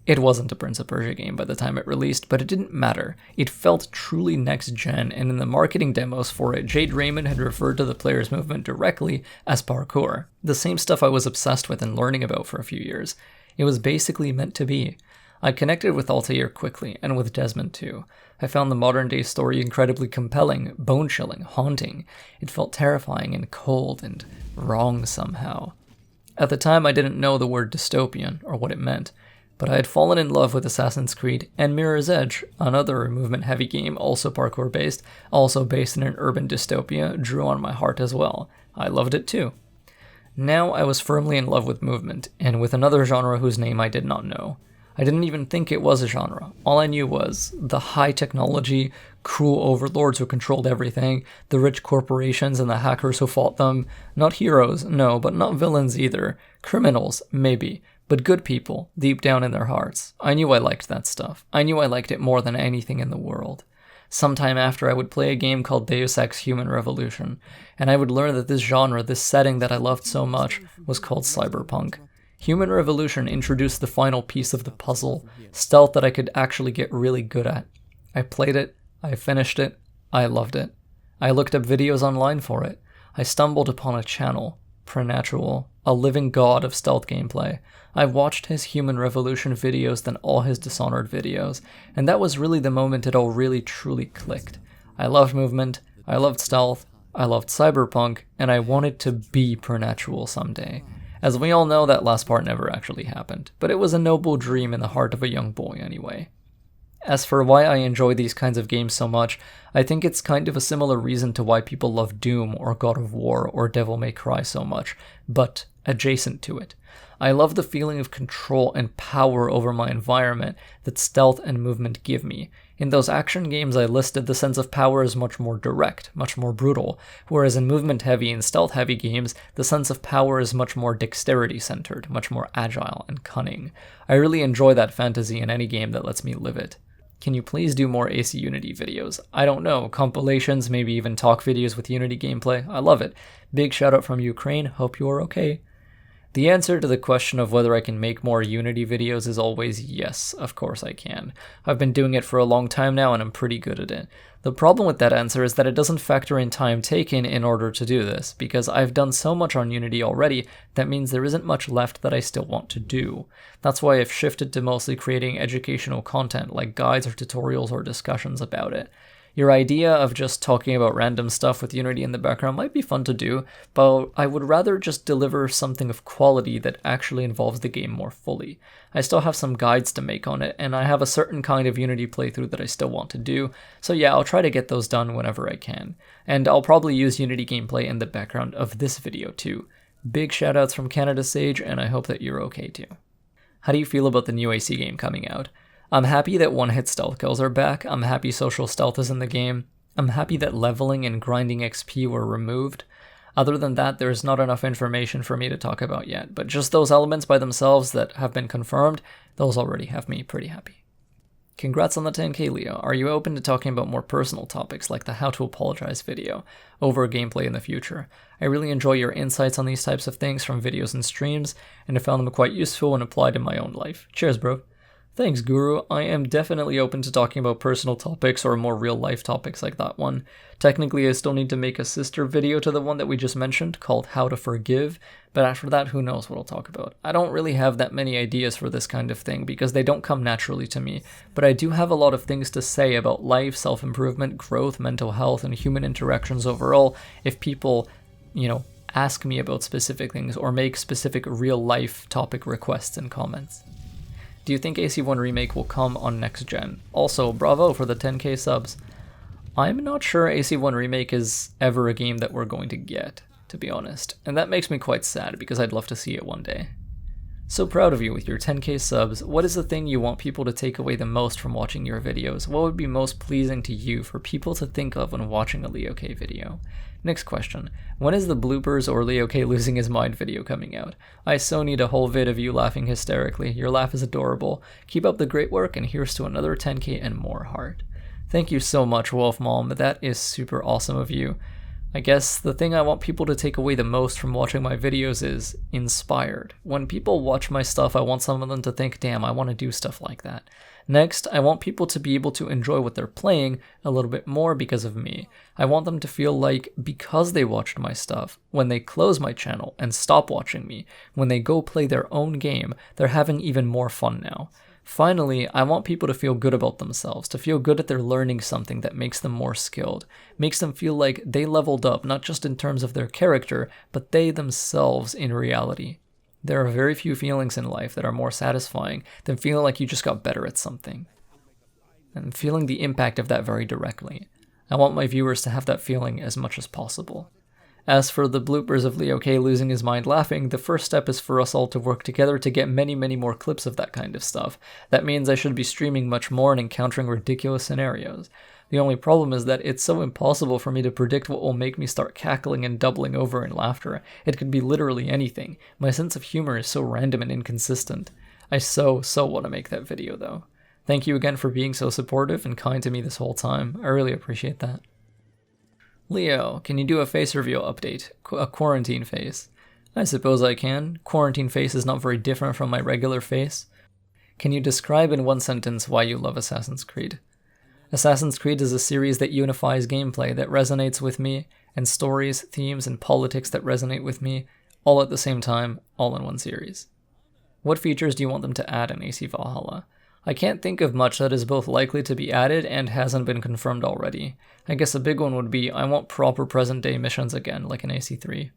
It wasn't a Prince of Persia game by the time it released, but it didn't matter. It felt truly next-gen, and in the marketing demos for it, Jade Raymond had referred to the player's movement directly as parkour. The same stuff I was obsessed with and learning about for a few years. It was basically meant to be. I connected with Altair quickly, and with Desmond too. I found the modern-day story incredibly compelling, bone-chilling, haunting. It felt terrifying and cold and wrong somehow. At the time, I didn't know the word dystopian, or what it meant. But I had fallen in love with Assassin's Creed, and Mirror's Edge, another movement-heavy game, also parkour-based, also based in an urban dystopia, drew on my heart as well. I loved it too. Now I was firmly in love with movement, and with another genre whose name I did not know. I didn't even think it was a genre. All I knew was the high technology, cruel overlords who controlled everything, the rich corporations and the hackers who fought them. Not heroes, no, but not villains either. Criminals, maybe. But good people, deep down in their hearts. I knew I liked that stuff. I knew I liked it more than anything in the world. Sometime after, I would play a game called Deus Ex Human Revolution, and I would learn that this genre, this setting that I loved so much, was called cyberpunk. Human Revolution introduced the final piece of the puzzle, stealth that I could actually get really good at. I played it, I finished it, I loved it. I looked up videos online for it. I stumbled upon a channel, Prenatural, a living god of stealth gameplay. I watched his Human Revolution videos, then all his Dishonored videos, and that was really the moment it all really truly clicked. I loved movement, I loved stealth, I loved cyberpunk, and I wanted to be Prenatural someday. As we all know, that last part never actually happened, but it was a noble dream in the heart of a young boy anyway. As for why I enjoy these kinds of games so much, I think it's kind of a similar reason to why people love Doom or God of War or Devil May Cry so much, but adjacent to it. I love the feeling of control and power over my environment that stealth and movement give me. In those action games I listed, the sense of power is much more direct, much more brutal, whereas in movement-heavy and stealth-heavy games, the sense of power is much more dexterity-centered, much more agile and cunning. I really enjoy that fantasy in any game that lets me live it. Can you please do more AC Unity videos? I don't know, compilations, maybe even talk videos with Unity gameplay? I love it. Big shout out from Ukraine, hope you are okay. The answer to the question of whether I can make more Unity videos is always yes, of course I can. I've been doing it for a long time now and I'm pretty good at it. The problem with that answer is that it doesn't factor in time taken in order to do this, because I've done so much on Unity already, that means there isn't much left that I still want to do. That's why I've shifted to mostly creating educational content like guides or tutorials or discussions about it. Your idea of just talking about random stuff with Unity in the background might be fun to do, but I would rather just deliver something of quality that actually involves the game more fully. I still have some guides to make on it, and I have a certain kind of Unity playthrough that I still want to do, so yeah, I'll try to get those done whenever I can. And I'll probably use Unity gameplay in the background of this video too. Big shoutouts from Canada Sage, and I hope that you're okay too. How do you feel about the new AC game coming out? I'm happy that one-hit stealth kills are back, I'm happy social stealth is in the game, I'm happy that leveling and grinding XP were removed. Other than that, there's not enough information for me to talk about yet, but just those elements by themselves that have been confirmed, those already have me pretty happy. Congrats on the 10k, Leo. Are you open to talking about more personal topics like the How to Apologize video over gameplay in the future? I really enjoy your insights on these types of things from videos and streams, and I found them quite useful and applied in my own life. Cheers, bro. Thanks, Guru. I am definitely open to talking about personal topics or more real-life topics like that one. Technically, I still need to make a sister video to the one that we just mentioned called How to Forgive, but after that, who knows what I'll talk about. I don't really have that many ideas for this kind of thing because they don't come naturally to me, but I do have a lot of things to say about life, self-improvement, growth, mental health, and human interactions overall if people, ask me about specific things or make specific real-life topic requests in comments. Do you think AC1 Remake will come on next gen? Also, bravo for the 10k subs. I'm not sure AC1 Remake is ever a game that we're going to get, to be honest, and that makes me quite sad because I'd love to see it one day. So proud of you with your 10k subs. What is the thing you want people to take away the most from watching your videos? What would be most pleasing to you for people to think of when watching a Leo K video? Next question. When is the bloopers or Leo K losing his mind video coming out? I so need a whole vid of you laughing hysterically. Your laugh is adorable. Keep up the great work, and here's to another 10k and more heart. Thank you so much, Wolf Mom. That is super awesome of you. I guess the thing I want people to take away the most from watching my videos is inspired. When people watch my stuff, I want some of them to think, damn, I want to do stuff like that. Next, I want people to be able to enjoy what they're playing a little bit more because of me. I want them to feel like because they watched my stuff, when they close my channel and stop watching me, when they go play their own game, they're having even more fun now. Finally, I want people to feel good about themselves, to feel good that they're learning something that makes them more skilled, makes them feel like they leveled up, not just in terms of their character, but they themselves in reality. There are very few feelings in life that are more satisfying than feeling like you just got better at something, and feeling the impact of that very directly. I want my viewers to have that feeling as much as possible. As for the bloopers of Leo K losing his mind laughing, the first step is for us all to work together to get many more clips of that kind of stuff. That means I should be streaming much more and encountering ridiculous scenarios. The only problem is that it's so impossible for me to predict what will make me start cackling and doubling over in laughter. It could be literally anything. My sense of humor is so random and inconsistent. I so want to make that video though. Thank you again for being so supportive and kind to me this whole time. I really appreciate that. Leo, can you do a face reveal update? A quarantine face? I suppose I can. Quarantine face is not very different from my regular face. Can you describe in one sentence why you love Assassin's Creed? Assassin's Creed is a series that unifies gameplay that resonates with me, and stories, themes, and politics that resonate with me, all at the same time, all in one series. What features do you want them to add in AC Valhalla? I can't think of much that is both likely to be added and hasn't been confirmed already. I guess a big one would be I want proper present-day missions again, like in AC3.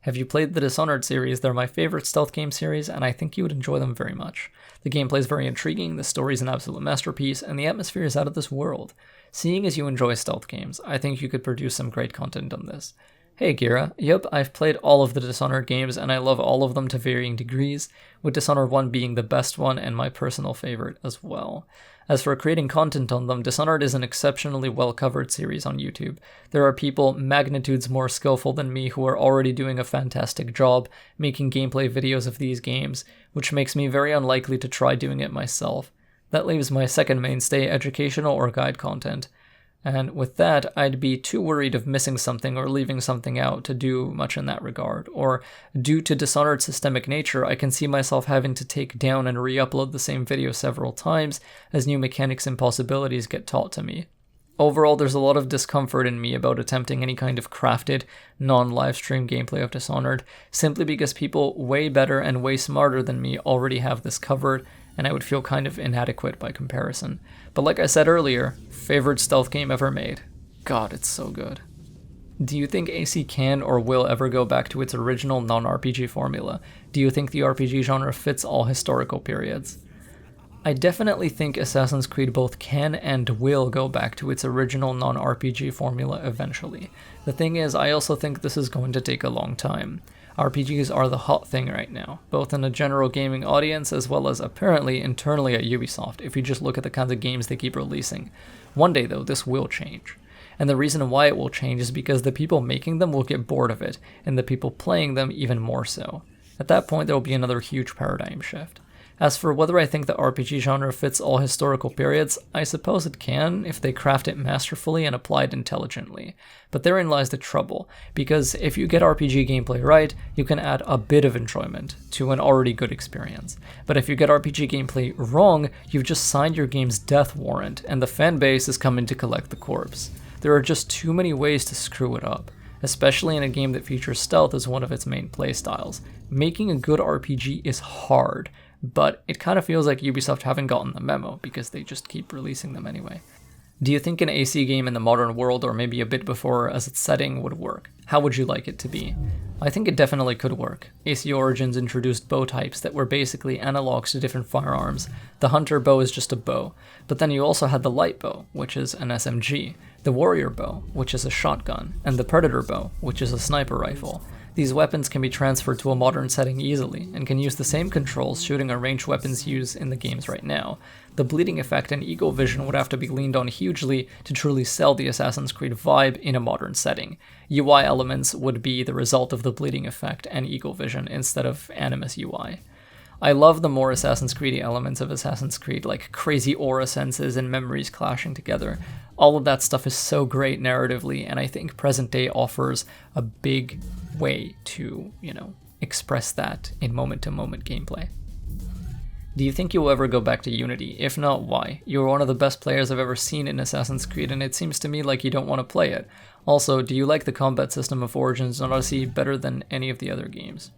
Have you played the Dishonored series? They're my favorite stealth game series, and I think you would enjoy them very much. The gameplay is very intriguing, the story is an absolute masterpiece, and the atmosphere is out of this world. Seeing as you enjoy stealth games, I think you could produce some great content on this. Hey Gira, yep, I've played all of the Dishonored games and I love all of them to varying degrees, with Dishonored 1 being the best one and my personal favorite as well. As for creating content on them, Dishonored is an exceptionally well-covered series on YouTube. There are people magnitudes more skillful than me who are already doing a fantastic job making gameplay videos of these games, which makes me very unlikely to try doing it myself. That leaves my second mainstay, educational or guide content. And with that, I'd be too worried of missing something or leaving something out to do much in that regard. Or, due to Dishonored's systemic nature, I can see myself having to take down and re-upload the same video several times as new mechanics and possibilities get taught to me. Overall, there's a lot of discomfort in me about attempting any kind of crafted, non-livestream gameplay of Dishonored, simply because people way better and way smarter than me already have this covered, and I would feel kind of inadequate by comparison. But like I said earlier, favorite stealth game ever made. God, it's so good. Do you think AC can or will ever go back to its original non-RPG formula? Do you think the RPG genre fits all historical periods? I definitely think Assassin's Creed both can and will go back to its original non-RPG formula eventually. The thing is, I also think this is going to take a long time. RPGs are the hot thing right now, both in the general gaming audience as well as apparently internally at Ubisoft, if you just look at the kinds of games they keep releasing. One day though, this will change. And the reason why it will change is because the people making them will get bored of it, and the people playing them even more so. At that point, there will be another huge paradigm shift. As for whether I think the RPG genre fits all historical periods, I suppose it can if they craft it masterfully and apply it intelligently. But therein lies the trouble, because if you get RPG gameplay right, you can add a bit of enjoyment to an already good experience. But if you get RPG gameplay wrong, you've just signed your game's death warrant, and the fanbase is coming to collect the corpse. There are just too many ways to screw it up, especially in a game that features stealth as one of its main playstyles. Making a good RPG is hard, but it kind of feels like Ubisoft haven't gotten the memo because they just keep releasing them anyway. Do you think an AC game in the modern world, or maybe a bit before as its setting, would work? How would you like it to be? I think it definitely could work. AC Origins introduced bow types that were basically analogs to different firearms. The hunter bow is just a bow, but then you also had the light bow, which is an SMG, the warrior bow, which is a shotgun, and the predator bow, which is a sniper rifle. These weapons can be transferred to a modern setting easily, and can use the same controls shooting or ranged weapons use in the games right now. The bleeding effect and eagle vision would have to be leaned on hugely to truly sell the Assassin's Creed vibe in a modern setting. UI elements would be the result of the bleeding effect and eagle vision instead of Animus UI. I love the more Assassin's Creed elements of Assassin's Creed, like crazy aura senses and memories clashing together. All of that stuff is so great narratively, and I think present day offers a big way to, express that in moment-to-moment gameplay. Do you think you'll ever go back to Unity? If not, why? You're one of the best players I've ever seen in Assassin's Creed, and it seems to me like you don't want to play it. Also, do you like the combat system of Origins and Odyssey better than any of the other games?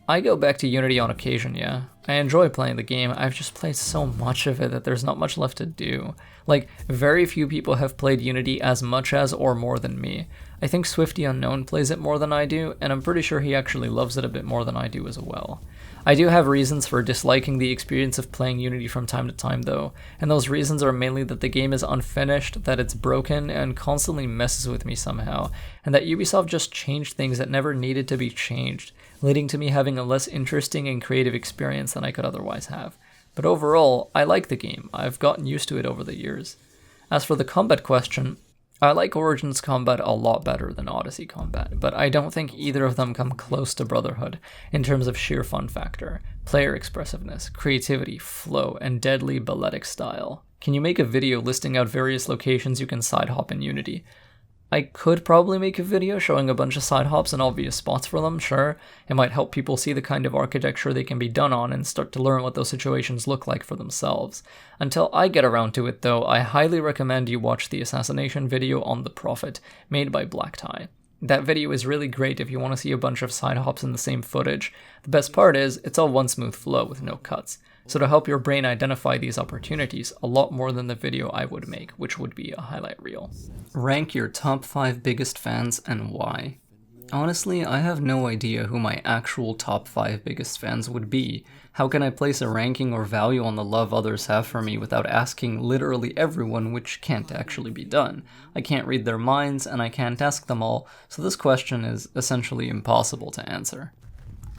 I go back to Unity on occasion, yeah. I enjoy playing the game, I've just played so much of it that there's not much left to do. Like, very few people have played Unity as much as or more than me. I think Swifty Unknown plays it more than I do, and I'm pretty sure he actually loves it a bit more than I do as well. I do have reasons for disliking the experience of playing Unity from time to time though, and those reasons are mainly that the game is unfinished, that it's broken, and constantly messes with me somehow, and that Ubisoft just changed things that never needed to be changed, leading to me having a less interesting and creative experience than I could otherwise have. But overall, I like the game. I've gotten used to it over the years. As for the combat question, I like Origins combat a lot better than Odyssey combat, but I don't think either of them come close to Brotherhood in terms of sheer fun factor, player expressiveness, creativity, flow, and deadly balletic style. Can you make a video listing out various locations you can side hop in Unity? I could probably make a video showing a bunch of side hops and obvious spots for them, sure. It might help people see the kind of architecture they can be done on and start to learn what those situations look like for themselves. Until I get around to it though, I highly recommend you watch the assassination video on The Prophet, made by blackTIE. That video is really great if you want to see a bunch of side hops in the same footage. The best part is, it's all one smooth flow with no cuts. So to help your brain identify these opportunities, a lot more than the video I would make, which would be a highlight reel. Rank your top 5 biggest fans and why. Honestly, I have no idea who my actual top 5 biggest fans would be. How can I place a ranking or value on the love others have for me without asking literally everyone, which can't actually be done? I can't read their minds, and I can't ask them all, so this question is essentially impossible to answer.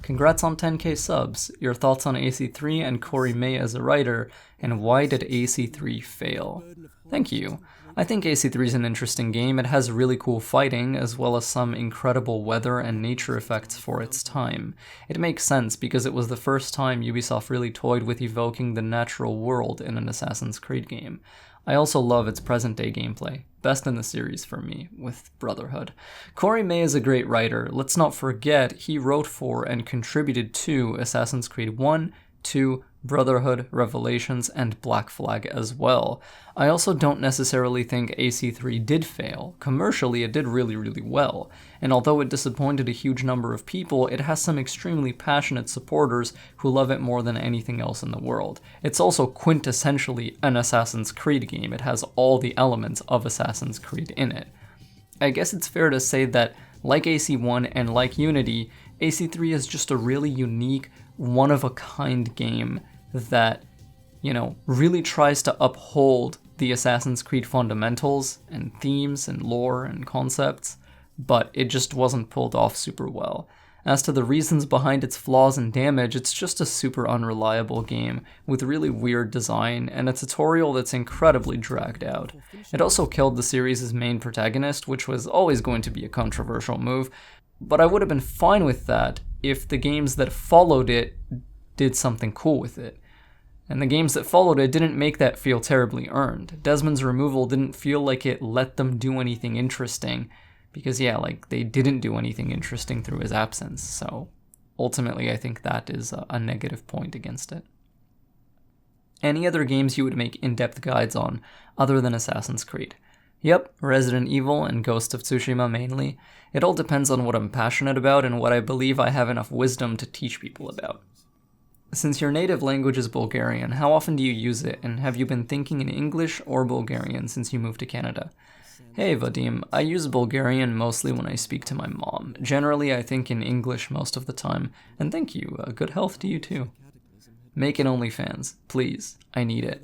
Congrats on 10k subs. Your thoughts on AC3 and Corey May as a writer, and why did AC3 fail? Thank you. I think AC3 is an interesting game. It has really cool fighting, as well as some incredible weather and nature effects for its time. It makes sense because it was the first time Ubisoft really toyed with evoking the natural world in an Assassin's Creed game. I also love its present-day gameplay. Best in the series for me, with Brotherhood. Corey May is a great writer. Let's not forget, he wrote for and contributed to Assassin's Creed 1, 2, Brotherhood, Revelations, and Black Flag as well. I also don't necessarily think AC3 did fail. Commercially, it did really, really well. And although it disappointed a huge number of people, it has some extremely passionate supporters who love it more than anything else in the world. It's also quintessentially an Assassin's Creed game. It has all the elements of Assassin's Creed in it. I guess it's fair to say that, like AC1 and like Unity, AC3 is just a really unique, one-of-a-kind game that, really tries to uphold the Assassin's Creed fundamentals and themes and lore and concepts, but it just wasn't pulled off super well. As to the reasons behind its flaws and damage, it's just a super unreliable game, with really weird design, and a tutorial that's incredibly dragged out. It also killed the series' main protagonist, which was always going to be a controversial move, but I would have been fine with that if the games that followed it did something cool with it. And the games that followed it didn't make that feel terribly earned. Desmond's removal didn't feel like it let them do anything interesting, because they didn't do anything interesting through his absence, so ultimately I think that is a negative point against it. Any other games you would make in-depth guides on, other than Assassin's Creed? Yep, Resident Evil and Ghost of Tsushima mainly. It all depends on what I'm passionate about and what I believe I have enough wisdom to teach people about. Since your native language is Bulgarian, how often do you use it, and have you been thinking in English or Bulgarian since you moved to Canada? Hey Vadim, I use Bulgarian mostly when I speak to my mom. Generally, I think in English most of the time, and thank you, good health to you too. Make an OnlyFans, please, I need it.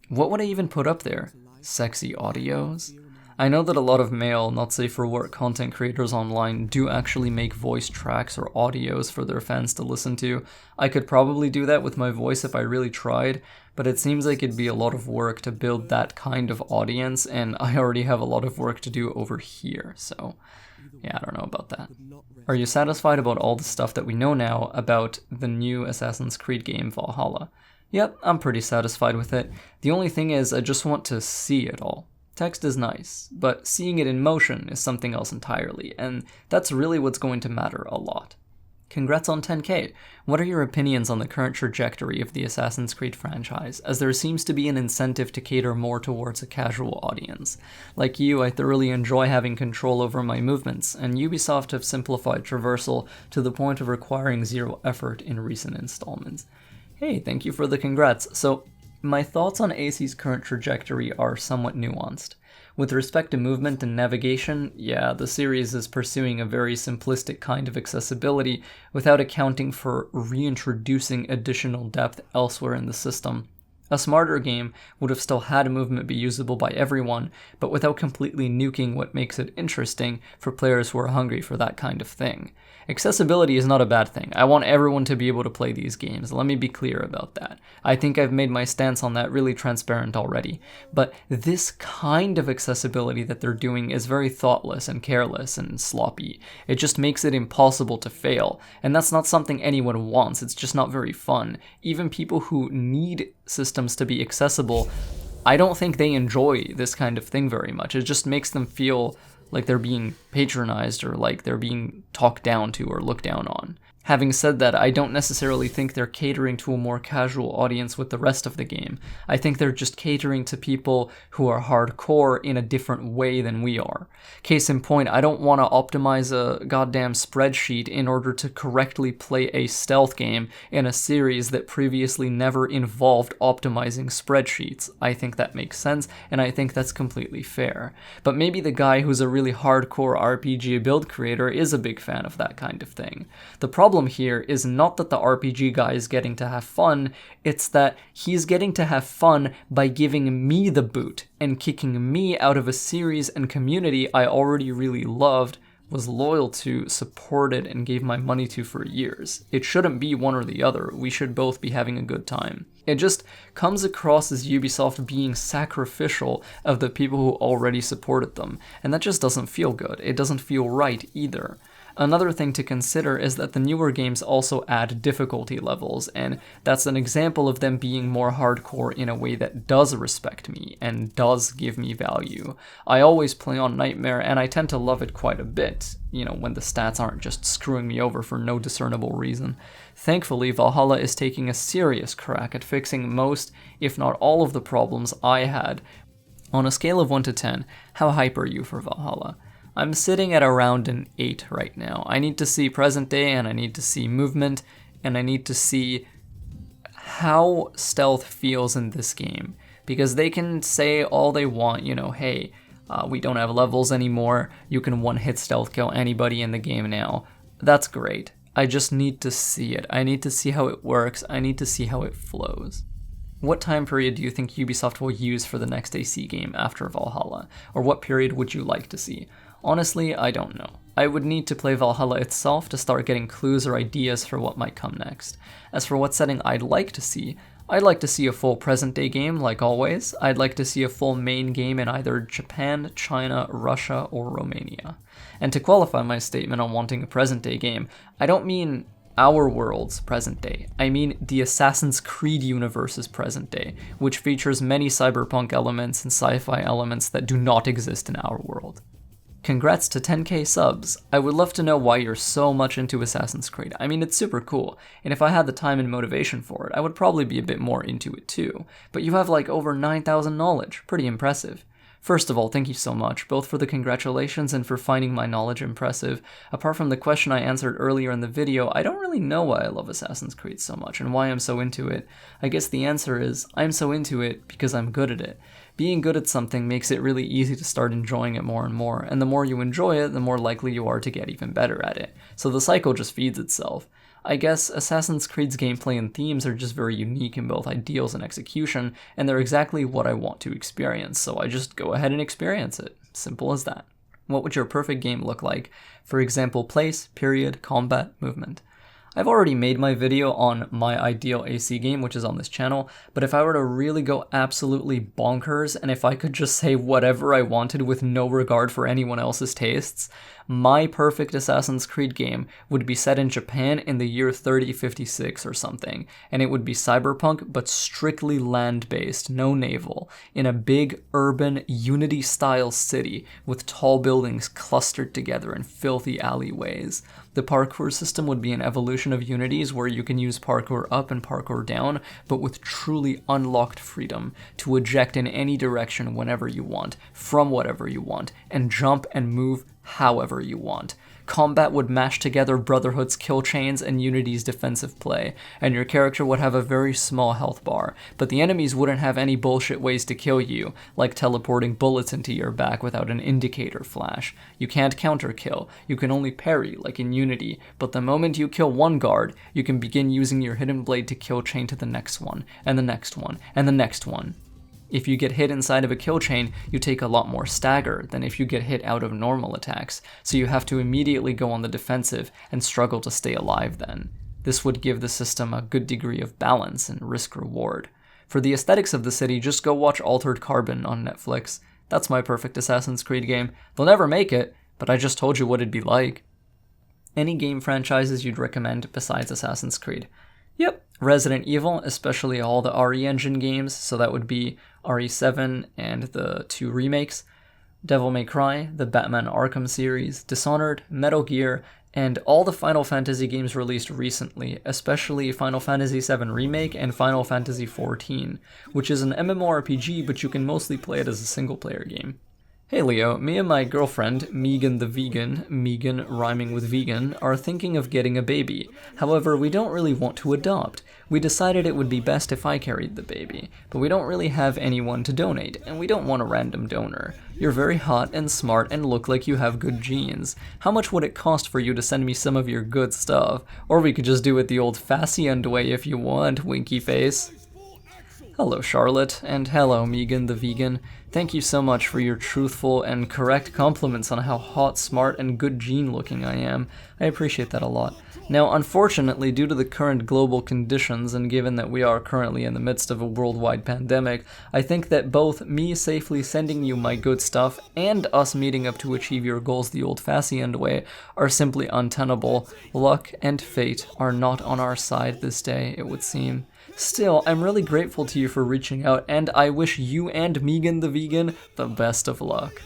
What would I even put up there? Sexy audios? I know that a lot of male, not safe for work content creators online do actually make voice tracks or audios for their fans to listen to. I could probably do that with my voice if I really tried, but it seems like it'd be a lot of work to build that kind of audience, and I already have a lot of work to do over here, so yeah, I don't know about that. Are you satisfied about all the stuff that we know now about the new Assassin's Creed game, Valhalla? Yep, I'm pretty satisfied with it. The only thing is, I just want to see it all. Text is nice, but seeing it in motion is something else entirely, and that's really what's going to matter a lot. Congrats on 10k. What are your opinions on the current trajectory of the Assassin's Creed franchise, as there seems to be an incentive to cater more towards a casual audience? Like you, I thoroughly enjoy having control over my movements, and Ubisoft have simplified traversal to the point of requiring zero effort in recent installments. Hey, thank you for the congrats. So, my thoughts on AC's current trajectory are somewhat nuanced. With respect to movement and navigation, yeah, the series is pursuing a very simplistic kind of accessibility without accounting for reintroducing additional depth elsewhere in the system. A smarter game would have still had movement be usable by everyone, but without completely nuking what makes it interesting for players who are hungry for that kind of thing. Accessibility is not a bad thing. I want everyone to be able to play these games. Let me be clear about that. I think I've made my stance on that really transparent already. But this kind of accessibility that they're doing is very thoughtless and careless and sloppy. It just makes it impossible to fail. And that's not something anyone wants. It's just not very fun. Even people who need systems to be accessible, I don't think they enjoy this kind of thing very much. It just makes them feel like they're being patronized or like they're being talked down to or looked down on. Having said that, I don't necessarily think they're catering to a more casual audience with the rest of the game. I think they're just catering to people who are hardcore in a different way than we are. Case in point, I don't want to optimize a goddamn spreadsheet in order to correctly play a stealth game in a series that previously never involved optimizing spreadsheets. I think that makes sense, and I think that's completely fair. But maybe the guy who's a really hardcore RPG build creator is a big fan of that kind of thing. The problem here is not that the RPG guy is getting to have fun, it's that he's getting to have fun by giving me the boot and kicking me out of a series and community I already really loved, was loyal to, supported, and gave my money to for years. It shouldn't be one or the other. We should both be having a good time. It just comes across as Ubisoft being sacrificial of the people who already supported them, and that just doesn't feel good. It doesn't feel right either. Another thing to consider is that the newer games also add difficulty levels, and that's an example of them being more hardcore in a way that does respect me and does give me value. I always play on Nightmare, and I tend to love it quite a bit, when the stats aren't just screwing me over for no discernible reason. Thankfully, Valhalla is taking a serious crack at fixing most, if not all of the problems I had. On a scale of 1 to 10, how hype are you for Valhalla? I'm sitting at around an 8 right now. I need to see present day, and I need to see movement, and I need to see how stealth feels in this game. Because they can say all they want, hey, we don't have levels anymore, you can one-hit stealth kill anybody in the game now. That's great. I just need to see it. I need to see how it works. I need to see how it flows. What time period do you think Ubisoft will use for the next AC game after Valhalla? Or what period would you like to see? Honestly, I don't know. I would need to play Valhalla itself to start getting clues or ideas for what might come next. As for what setting I'd like to see a full present-day game, like always. I'd like to see a full main game in either Japan, China, Russia, or Romania. And to qualify my statement on wanting a present-day game, I don't mean our world's present day. I mean the Assassin's Creed universe's present day, which features many cyberpunk elements and sci-fi elements that do not exist in our world. Congrats to 10k subs. I would love to know why you're so much into Assassin's Creed. I mean, it's super cool, and if I had the time and motivation for it, I would probably be a bit more into it too. But you have like over 9,000 knowledge. Pretty impressive. First of all, thank you so much, both for the congratulations and for finding my knowledge impressive. Apart from the question I answered earlier in the video, I don't really know why I love Assassin's Creed so much and why I'm so into it. I guess the answer is, I'm so into it because I'm good at it. Being good at something makes it really easy to start enjoying it more and more, and the more you enjoy it, the more likely you are to get even better at it. So the cycle just feeds itself. I guess Assassin's Creed's gameplay and themes are just very unique in both ideals and execution, and they're exactly what I want to experience, so I just go ahead and experience it. Simple as that. What would your perfect game look like? For example, place, period, combat, movement. I've already made my video on my ideal AC game, which is on this channel, but if I were to really go absolutely bonkers, and if I could just say whatever I wanted with no regard for anyone else's tastes, my perfect Assassin's Creed game would be set in Japan in the year 3056 or something, and it would be cyberpunk but strictly land-based, no naval, in a big, urban, Unity-style city with tall buildings clustered together in filthy alleyways. The parkour system would be an evolution of Unity's where you can use parkour up and parkour down, but with truly unlocked freedom to eject in any direction whenever you want, from whatever you want, and jump and move however you want. Combat would mash together Brotherhood's kill chains and Unity's defensive play, and your character would have a very small health bar, but the enemies wouldn't have any bullshit ways to kill you, like teleporting bullets into your back without an indicator flash. You can't counter kill, you can only parry, like in Unity, but the moment you kill one guard, you can begin using your hidden blade to kill chain to the next one, and the next one, and the next one. If you get hit inside of a kill chain, you take a lot more stagger than if you get hit out of normal attacks, so you have to immediately go on the defensive and struggle to stay alive then. This would give the system a good degree of balance and risk-reward. For the aesthetics of the city, just go watch Altered Carbon on Netflix. That's my perfect Assassin's Creed game. They'll never make it, but I just told you what it'd be like. Any game franchises you'd recommend besides Assassin's Creed? Yep, Resident Evil, especially all the RE Engine games, so that would be RE7 and the 2 remakes, Devil May Cry, the Batman Arkham series, Dishonored, Metal Gear, and all the Final Fantasy games released recently, especially Final Fantasy VII Remake and Final Fantasy XIV, which is an MMORPG, but you can mostly play it as a single-player game. Hey Leo, me and my girlfriend, Megan the Vegan, Megan rhyming with vegan, are thinking of getting a baby. However, we don't really want to adopt. We decided it would be best if I carried the baby, but we don't really have anyone to donate, and we don't want a random donor. You're very hot and smart and look like you have good genes. How much would it cost for you to send me some of your good stuff? Or we could just do it the old-fashioned way if you want, winky face. Hello Charlotte, and hello Megan the Vegan. Thank you so much for your truthful and correct compliments on how hot, smart, and good gene looking I am. I appreciate that a lot. Now, unfortunately, due to the current global conditions, and given that we are currently in the midst of a worldwide pandemic, I think that both me safely sending you my good stuff and us meeting up to achieve your goals the old-fashioned way are simply untenable. Luck and fate are not on our side this day, it would seem. Still, I'm really grateful to you for reaching out, and I wish you and Megan the Vegan the best of luck.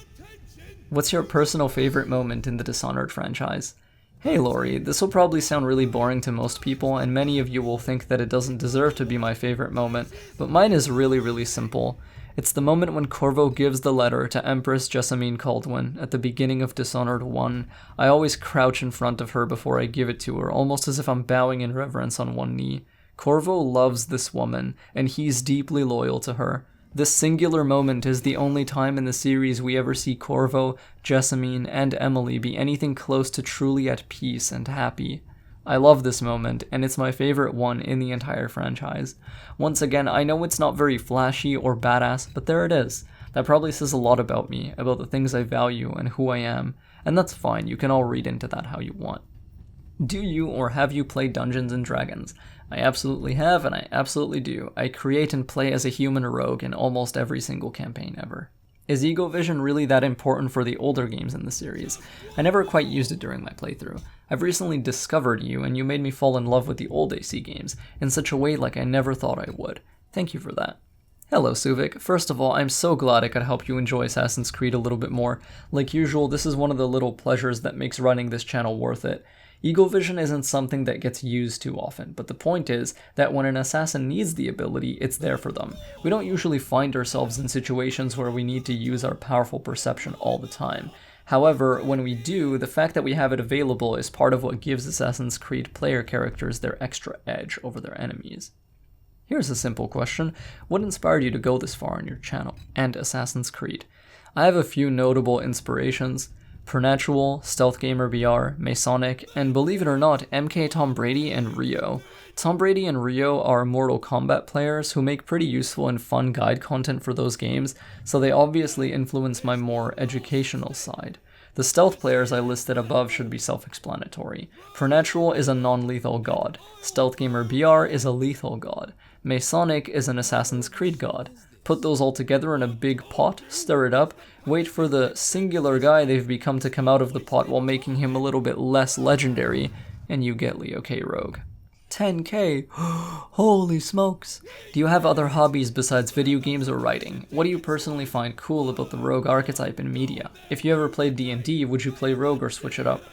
What's your personal favorite moment in the Dishonored franchise? Hey Lori, this will probably sound really boring to most people, and many of you will think that it doesn't deserve to be my favorite moment, but mine is really simple. It's the moment when Corvo gives the letter to Empress Jessamine Caldwin at the beginning of Dishonored 1. I always crouch in front of her before I give it to her, almost as if I'm bowing in reverence on one knee. Corvo loves this woman, and he's deeply loyal to her. This singular moment is the only time in the series we ever see Corvo, Jessamine, and Emily be anything close to truly at peace and happy. I love this moment, and it's my favorite one in the entire franchise. Once again, I know it's not very flashy or badass, but there it is. That probably says a lot about me, about the things I value and who I am, and that's fine, you can all read into that how you want. Do you or have you played Dungeons & Dragons? I absolutely have, and I absolutely do. I create and play as a human rogue in almost every single campaign ever. Is Ego Vision really that important for the older games in the series? I never quite used it during my playthrough. I've recently discovered you, and you made me fall in love with the old AC games, in such a way like I never thought I would. Thank you for that. Hello Suvik, first of all, I'm so glad I could help you enjoy Assassin's Creed a little bit more. Like usual, this is one of the little pleasures that makes running this channel worth it. Ego Vision isn't something that gets used too often, but the point is that when an assassin needs the ability, it's there for them. We don't usually find ourselves in situations where we need to use our powerful perception all the time. However, when we do, the fact that we have it available is part of what gives Assassin's Creed player characters their extra edge over their enemies. Here's a simple question. What inspired you to go this far on your channel and Assassin's Creed? I have a few notable inspirations. Pernatual, Stealth Gamer BR, Masonic, and believe it or not, MK Tom Brady and Rio. Tom Brady and Rio are Mortal Kombat players who make pretty useful and fun guide content for those games, so they obviously influence my more educational side. The stealth players I listed above should be self-explanatory. Pernatual is a non-lethal god. Stealth Gamer BR is a lethal god. Masonic is an Assassin's Creed god. Put those all together in a big pot, stir it up, wait for the singular guy they've become to come out of the pot while making him a little bit less legendary, and you get Leo K. Rogue. 10k! Holy smokes! Do you have other hobbies besides video games or writing? What do you personally find cool about the rogue archetype in media? If you ever played D&D, would you play rogue or switch it up?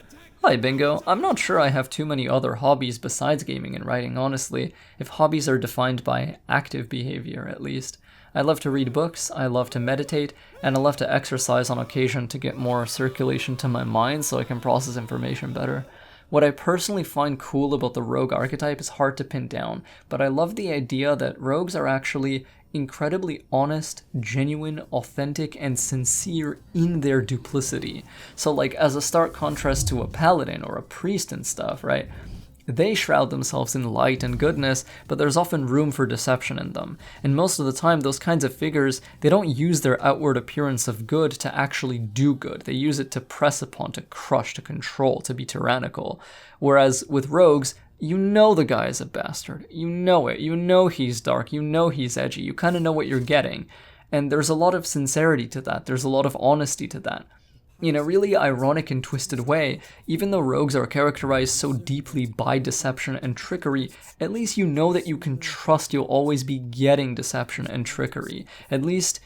Hi Bingo, I'm not sure I have too many other hobbies besides gaming and writing, honestly, if hobbies are defined by active behavior at least. I love to read books, I love to meditate, and I love to exercise on occasion to get more circulation to my mind so I can process information better. What I personally find cool about the rogue archetype is hard to pin down, but I love the idea that rogues are actually incredibly honest, genuine, authentic, and sincere in their duplicity. So like as a stark contrast to a paladin or a priest and stuff, right? They shroud themselves in light and goodness, but there's often room for deception in them. And most of the time, those kinds of figures, they don't use their outward appearance of good to actually do good. They use it to press upon, to crush, to control, to be tyrannical. Whereas with rogues, you know the guy is a bastard. You know it. You know he's dark. You know he's edgy. You kind of know what you're getting. And there's a lot of sincerity to that. There's a lot of honesty to that. In a really ironic and twisted way, even though rogues are characterized so deeply by deception and trickery, at least you know that you can trust you'll always be getting deception and trickery. At least,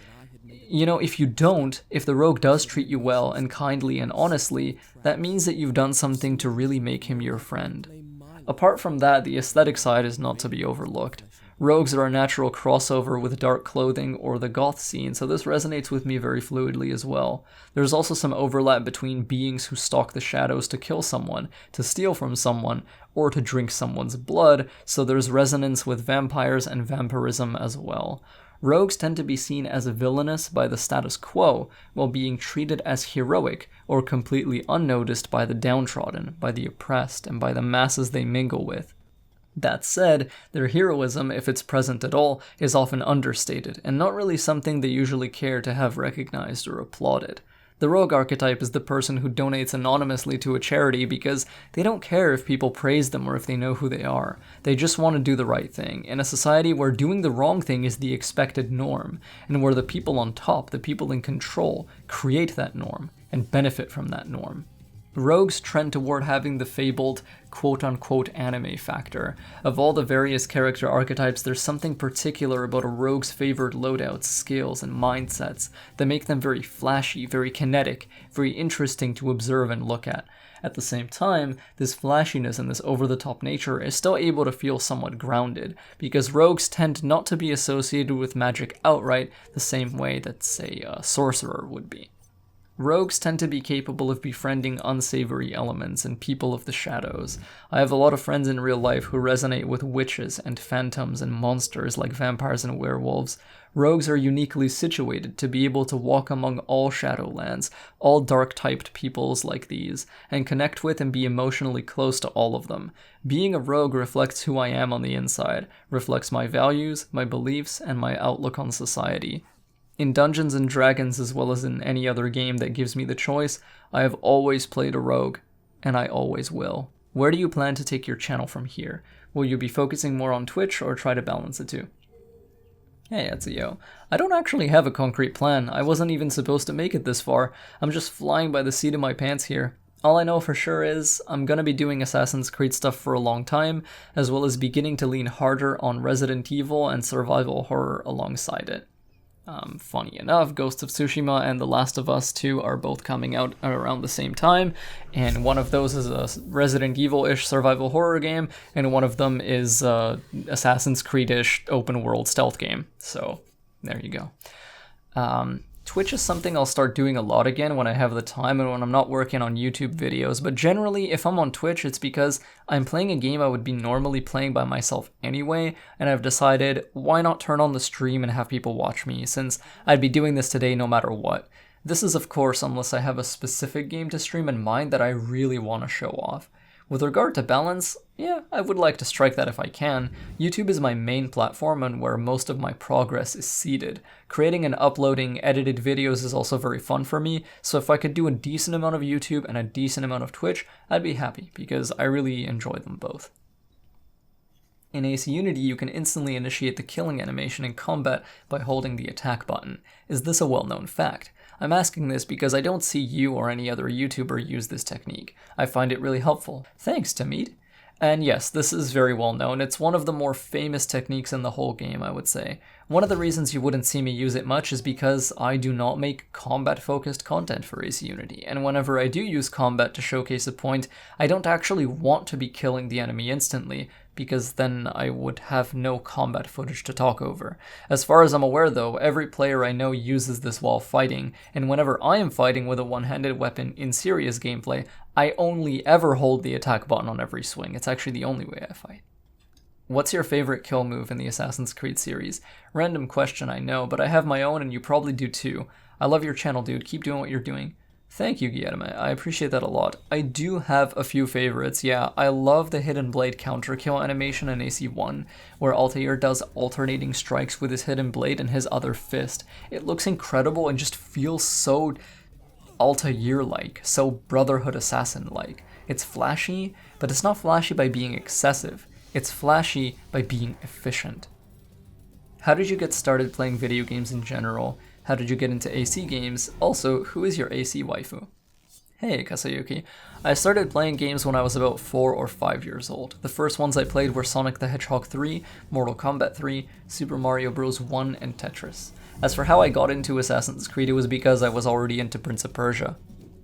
you know, if you don't, if the rogue does treat you well and kindly and honestly, that means that you've done something to really make him your friend. Apart from that, the aesthetic side is not to be overlooked. Rogues are a natural crossover with dark clothing or the goth scene, so this resonates with me very fluidly as well. There's also some overlap between beings who stalk the shadows to kill someone, to steal from someone, or to drink someone's blood, so there's resonance with vampires and vampirism as well. Rogues tend to be seen as villainous by the status quo, while being treated as heroic or completely unnoticed by the downtrodden, by the oppressed, and by the masses they mingle with. That said, their heroism, if it's present at all, is often understated, and not really something they usually care to have recognized or applauded. The rogue archetype is the person who donates anonymously to a charity because they don't care if people praise them or if they know who they are. They just want to do the right thing, in a society where doing the wrong thing is the expected norm, and where the people on top, the people in control, create that norm and benefit from that norm. Rogues trend toward having the fabled quote-unquote anime factor. Of all the various character archetypes, there's something particular about a rogue's favored loadouts, skills, and mindsets that make them very flashy, very kinetic, very interesting to observe and look at. At the same time, this flashiness and this over-the-top nature is still able to feel somewhat grounded, because rogues tend not to be associated with magic outright the same way that, say, a sorcerer would be. Rogues tend to be capable of befriending unsavory elements and people of the shadows. I have a lot of friends in real life who resonate with witches and phantoms and monsters like vampires and werewolves. Rogues are uniquely situated to be able to walk among all Shadowlands, all dark-typed peoples like these, and connect with and be emotionally close to all of them. Being a rogue reflects who I am on the inside, reflects my values, my beliefs, and my outlook on society. In Dungeons and Dragons, as well as in any other game that gives me the choice, I have always played a rogue, and I always will. Where do you plan to take your channel from here? Will you be focusing more on Twitch or try to balance the two? Hey, it's a yo. I don't actually have a concrete plan. I wasn't even supposed to make it this far. I'm just flying by the seat of my pants here. All I know for sure is I'm gonna be doing Assassin's Creed stuff for a long time, as well as beginning to lean harder on Resident Evil and survival horror alongside it. Funny enough, Ghost of Tsushima and The Last of Us 2 are both coming out around the same time, and one of those is a Resident Evil-ish survival horror game, and one of them is Assassin's Creed-ish open world stealth game. So, there you go. Twitch is something I'll start doing a lot again when I have the time and when I'm not working on YouTube videos, but generally if I'm on Twitch it's because I'm playing a game I would be normally playing by myself anyway, and I've decided why not turn on the stream and have people watch me, since I'd be doing this today no matter what. This is of course unless I have a specific game to stream in mind that I really want to show off. With regard to balance, yeah, I would like to strike that if I can. YouTube is my main platform and where most of my progress is seated. Creating and uploading edited videos is also very fun for me, so if I could do a decent amount of YouTube and a decent amount of Twitch, I'd be happy, because I really enjoy them both. In AC Unity, you can instantly initiate the killing animation in combat by holding the attack button. Is this a well-known fact? I'm asking this because I don't see you or any other YouTuber use this technique. I find it really helpful. Thanks, Tamid. And yes, this is very well known. It's one of the more famous techniques in the whole game, I would say. One of the reasons you wouldn't see me use it much is because I do not make combat-focused content for AC Unity, and whenever I do use combat to showcase a point, I don't actually want to be killing the enemy instantly, because then I would have no combat footage to talk over. As far as I'm aware though, every player I know uses this while fighting, and whenever I am fighting with a one-handed weapon in serious gameplay, I only ever hold the attack button on every swing. It's actually the only way I fight. What's your favorite kill move in the Assassin's Creed series? Random question, I know, but I have my own and you probably do too. I love your channel, dude. Keep doing what you're doing. Thank you, Guillermo. I appreciate that a lot. I do have a few favorites, yeah. I love the Hidden Blade counter kill animation in AC1, where Altair does alternating strikes with his Hidden Blade and his other fist. It looks incredible and just feels so Altair-like, so Brotherhood Assassin-like. It's flashy, but it's not flashy by being excessive. It's flashy by being efficient. How did you get started playing video games in general? How did you get into AC games? Also, who is your AC waifu? Hey, Kasayuki. I started playing games when I was about 4 or 5 years old. The first ones I played were Sonic the Hedgehog 3, Mortal Kombat 3, Super Mario Bros. 1, and Tetris. As for how I got into Assassin's Creed, it was because I was already into Prince of Persia.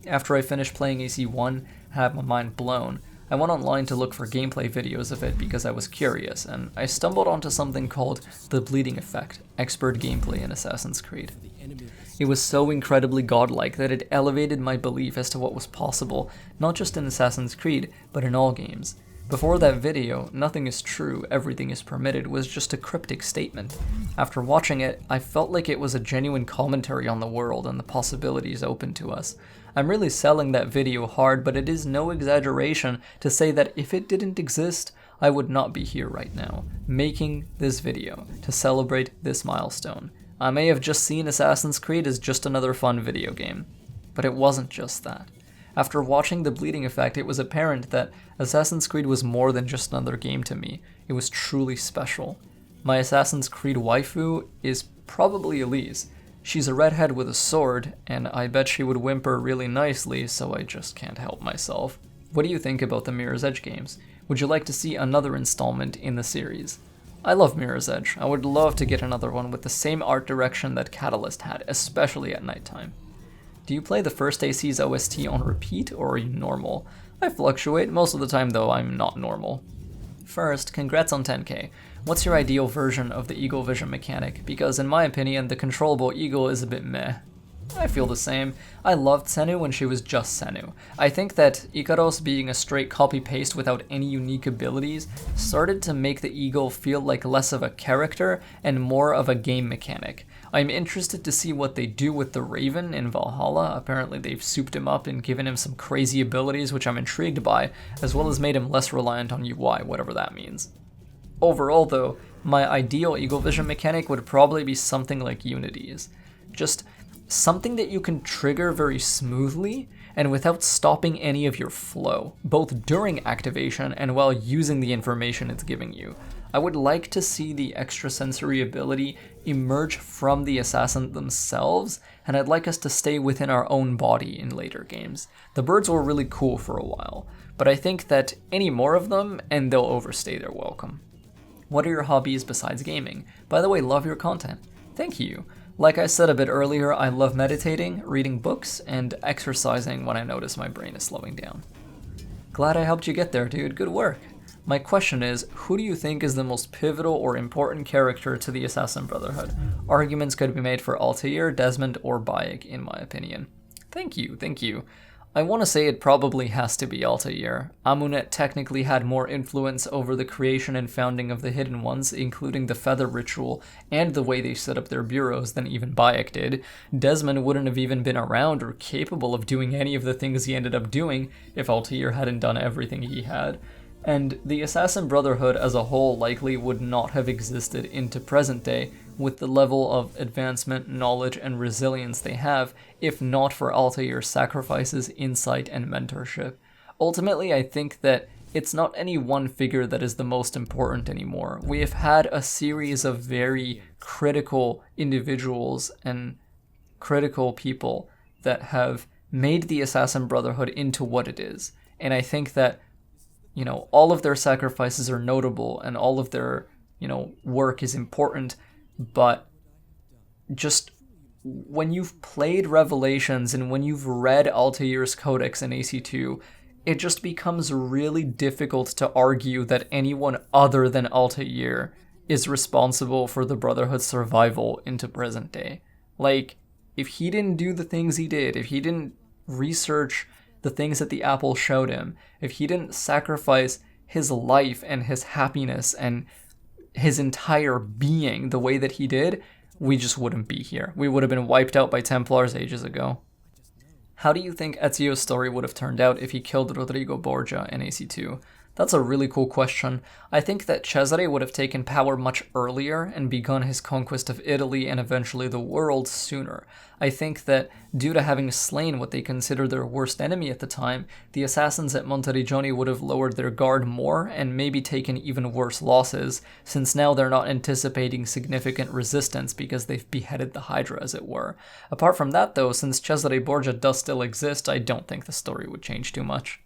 After I finished playing AC1, I had my mind blown. I went online to look for gameplay videos of it because I was curious, and I stumbled onto something called The Bleeding Effect, expert gameplay in Assassin's Creed. It was so incredibly godlike that it elevated my belief as to what was possible, not just in Assassin's Creed, but in all games. Before that video, "Nothing is true, everything is permitted" was just a cryptic statement. After watching it, I felt like it was a genuine commentary on the world and the possibilities open to us. I'm really selling that video hard, but it is no exaggeration to say that if it didn't exist, I would not be here right now, making this video to celebrate this milestone. I may have just seen Assassin's Creed as just another fun video game, but it wasn't just that. After watching The Bleeding Effect, it was apparent that Assassin's Creed was more than just another game to me. It was truly special. My Assassin's Creed waifu is probably Elise. She's a redhead with a sword, and I bet she would whimper really nicely, so I just can't help myself. What do you think about the Mirror's Edge games? Would you like to see another installment in the series? I love Mirror's Edge. I would love to get another one with the same art direction that Catalyst had, especially at nighttime. Do you play the first AC's OST on repeat, or are you normal? I fluctuate. Most of the time, though, I'm not normal. First, congrats on 10k. What's your ideal version of the Eagle Vision mechanic? Because in my opinion, the controllable Eagle is a bit meh. I feel the same. I loved Senu when she was just Senu. I think that Ikaros being a straight copy-paste without any unique abilities started to make the Eagle feel like less of a character and more of a game mechanic. I'm interested to see what they do with the Raven in Valhalla. Apparently they've souped him up and given him some crazy abilities, which I'm intrigued by, as well as made him less reliant on UI, whatever that means. Overall though, my ideal Eagle Vision mechanic would probably be something like Unity's. just something that you can trigger very smoothly and without stopping any of your flow, both during activation and while using the information it's giving you. I would like to see the extrasensory ability emerge from the assassin themselves, and I'd like us to stay within our own body in later games. The birds were really cool for a while, but I think that any more of them, and they'll overstay their welcome. What are your hobbies besides gaming? By the way, love your content. Thank you. Like I said a bit earlier, I love meditating, reading books, and exercising when I notice my brain is slowing down. Glad I helped you get there, dude. Good work. My question is, who do you think is the most pivotal or important character to the Assassin Brotherhood? Arguments could be made for Altair, Desmond, or Bayek, in my opinion. Thank you. I want to say it probably has to be Altair. Amunet technically had more influence over the creation and founding of the Hidden Ones, including the feather ritual and the way they set up their bureaus, than even Bayek did. Desmond wouldn't have even been around or capable of doing any of the things he ended up doing if Altair hadn't done everything he had. And the Assassin Brotherhood as a whole likely would not have existed into present day with the level of advancement, knowledge, and resilience they have if not for Altair's sacrifices, insight, and mentorship. Ultimately, I think that it's not any one figure that is the most important anymore. We have had a series of very critical individuals and critical people that have made the Assassin Brotherhood into what it is. And I think that all of their sacrifices are notable and all of their, work is important, but just when you've played Revelations and when you've read Altair's Codex in AC2, it just becomes really difficult to argue that anyone other than Altair is responsible for the Brotherhood's survival into present day. Like, if he didn't do the things he did, if he didn't research the things that the apple showed him, if he didn't sacrifice his life and his happiness and his entire being the way that he did, we just wouldn't be here. We would have been wiped out by Templars ages ago. How do you think Ezio's story would have turned out if he killed Rodrigo Borgia in AC2? That's a really cool question. I think that Cesare would have taken power much earlier and begun his conquest of Italy and eventually the world sooner. I think that due to having slain what they considered their worst enemy at the time, the assassins at Monteriggioni would have lowered their guard more and maybe taken even worse losses, since now they're not anticipating significant resistance because they've beheaded the Hydra, as it were. Apart from that though, since Cesare Borgia does still exist, I don't think the story would change too much.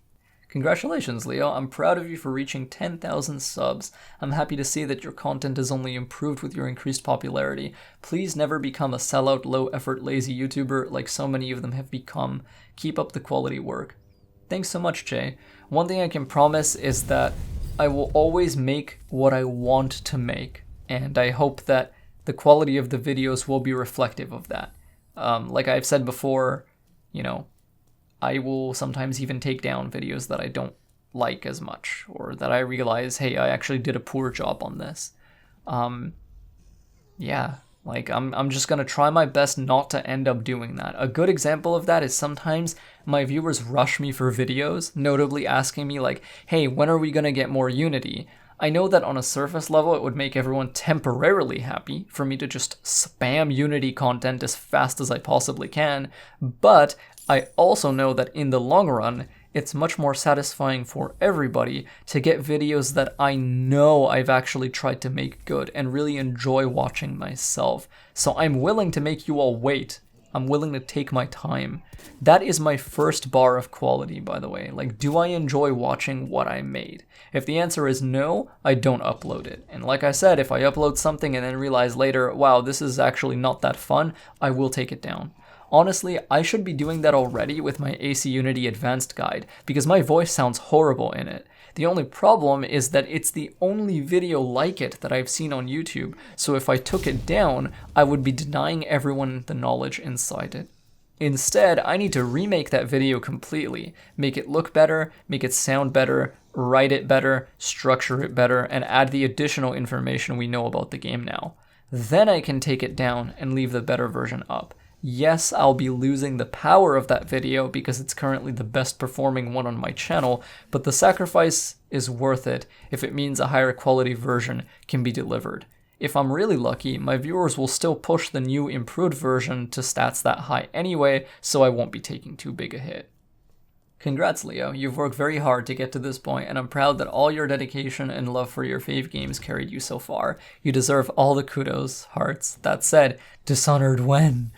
Congratulations, Leo. I'm proud of you for reaching 10,000 subs. I'm happy to see that your content has only improved with your increased popularity. Please never become a sellout, low-effort, lazy YouTuber like so many of them have become. Keep up the quality work. Thanks so much, Jay. One thing I can promise is that I will always make what I want to make, and I hope that the quality of the videos will be reflective of that. Like I've said before, I will sometimes even take down videos that I don't like as much, or that I realize, hey, I actually did a poor job on this. I'm just gonna try my best not to end up doing that. A good example of that is sometimes my viewers rush me for videos, notably asking me like, hey, when are we gonna get more Unity? I know that on a surface level it would make everyone temporarily happy for me to just spam Unity content as fast as I possibly can, but I also know that in the long run, it's much more satisfying for everybody to get videos that I know I've actually tried to make good and really enjoy watching myself. So I'm willing to make you all wait. I'm willing to take my time. That is my first bar of quality, by the way. Like, do I enjoy watching what I made? If the answer is no, I don't upload it. And like I said, if I upload something and then realize later, wow, this is actually not that fun, I will take it down. Honestly, I should be doing that already with my AC Unity Advanced Guide, because my voice sounds horrible in it. The only problem is that it's the only video like it that I've seen on YouTube, so if I took it down, I would be denying everyone the knowledge inside it. Instead, I need to remake that video completely, make it look better, make it sound better, write it better, structure it better, and add the additional information we know about the game now. Then I can take it down and leave the better version up. Yes, I'll be losing the power of that video because it's currently the best performing one on my channel, but the sacrifice is worth it if it means a higher quality version can be delivered. If I'm really lucky, my viewers will still push the new improved version to stats that high anyway, so I won't be taking too big a hit. Congrats, Leo. You've worked very hard to get to this point, and I'm proud that all your dedication and love for your fave games carried you so far. You deserve all the kudos, hearts. That said, Dishonored when?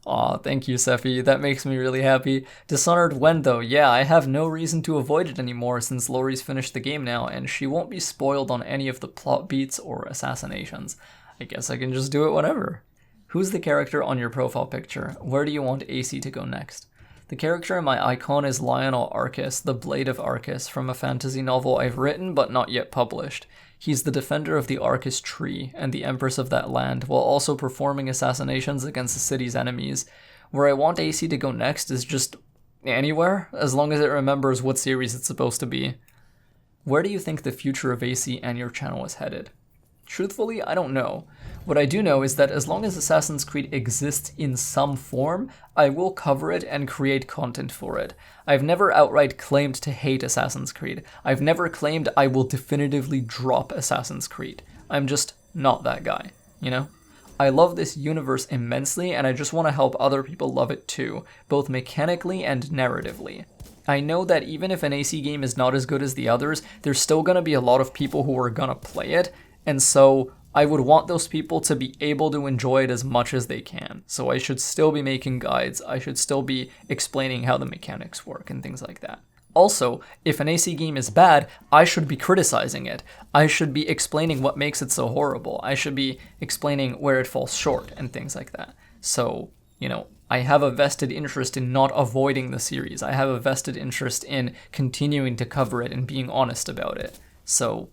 Aw, thank you, Sephi. That makes me really happy. Dishonored when, though? Yeah, I have no reason to avoid it anymore since Lori's finished the game now, and she won't be spoiled on any of the plot beats or assassinations. I guess I can just do it whenever. Who's the character on your profile picture? Where do you want AC to go next? The character in my icon is Lionel Arcus, the Blade of Arcus, from a fantasy novel I've written but not yet published. He's the defender of the Arcus tree and the empress of that land, while also performing assassinations against the city's enemies. Where I want AC to go next is just anywhere, as long as it remembers what series it's supposed to be. Where do you think the future of AC and your channel is headed? Truthfully, I don't know. What I do know is that as long as Assassin's Creed exists in some form, I will cover it and create content for it. I've never outright claimed to hate Assassin's Creed. I've never claimed I will definitively drop Assassin's Creed. I'm just not that guy, you know? I love this universe immensely, and I just want to help other people love it too, both mechanically and narratively. I know that even if an AC game is not as good as the others, there's still going to be a lot of people who are going to play it, and so I would want those people to be able to enjoy it as much as they can. So I should still be making guides, I should still be explaining how the mechanics work and things like that. Also, if an AC game is bad, I should be criticizing it. I should be explaining what makes it so horrible. I should be explaining where it falls short and things like that. So, you know, I have a vested interest in not avoiding the series. I have a vested interest in continuing to cover it and being honest about it. So,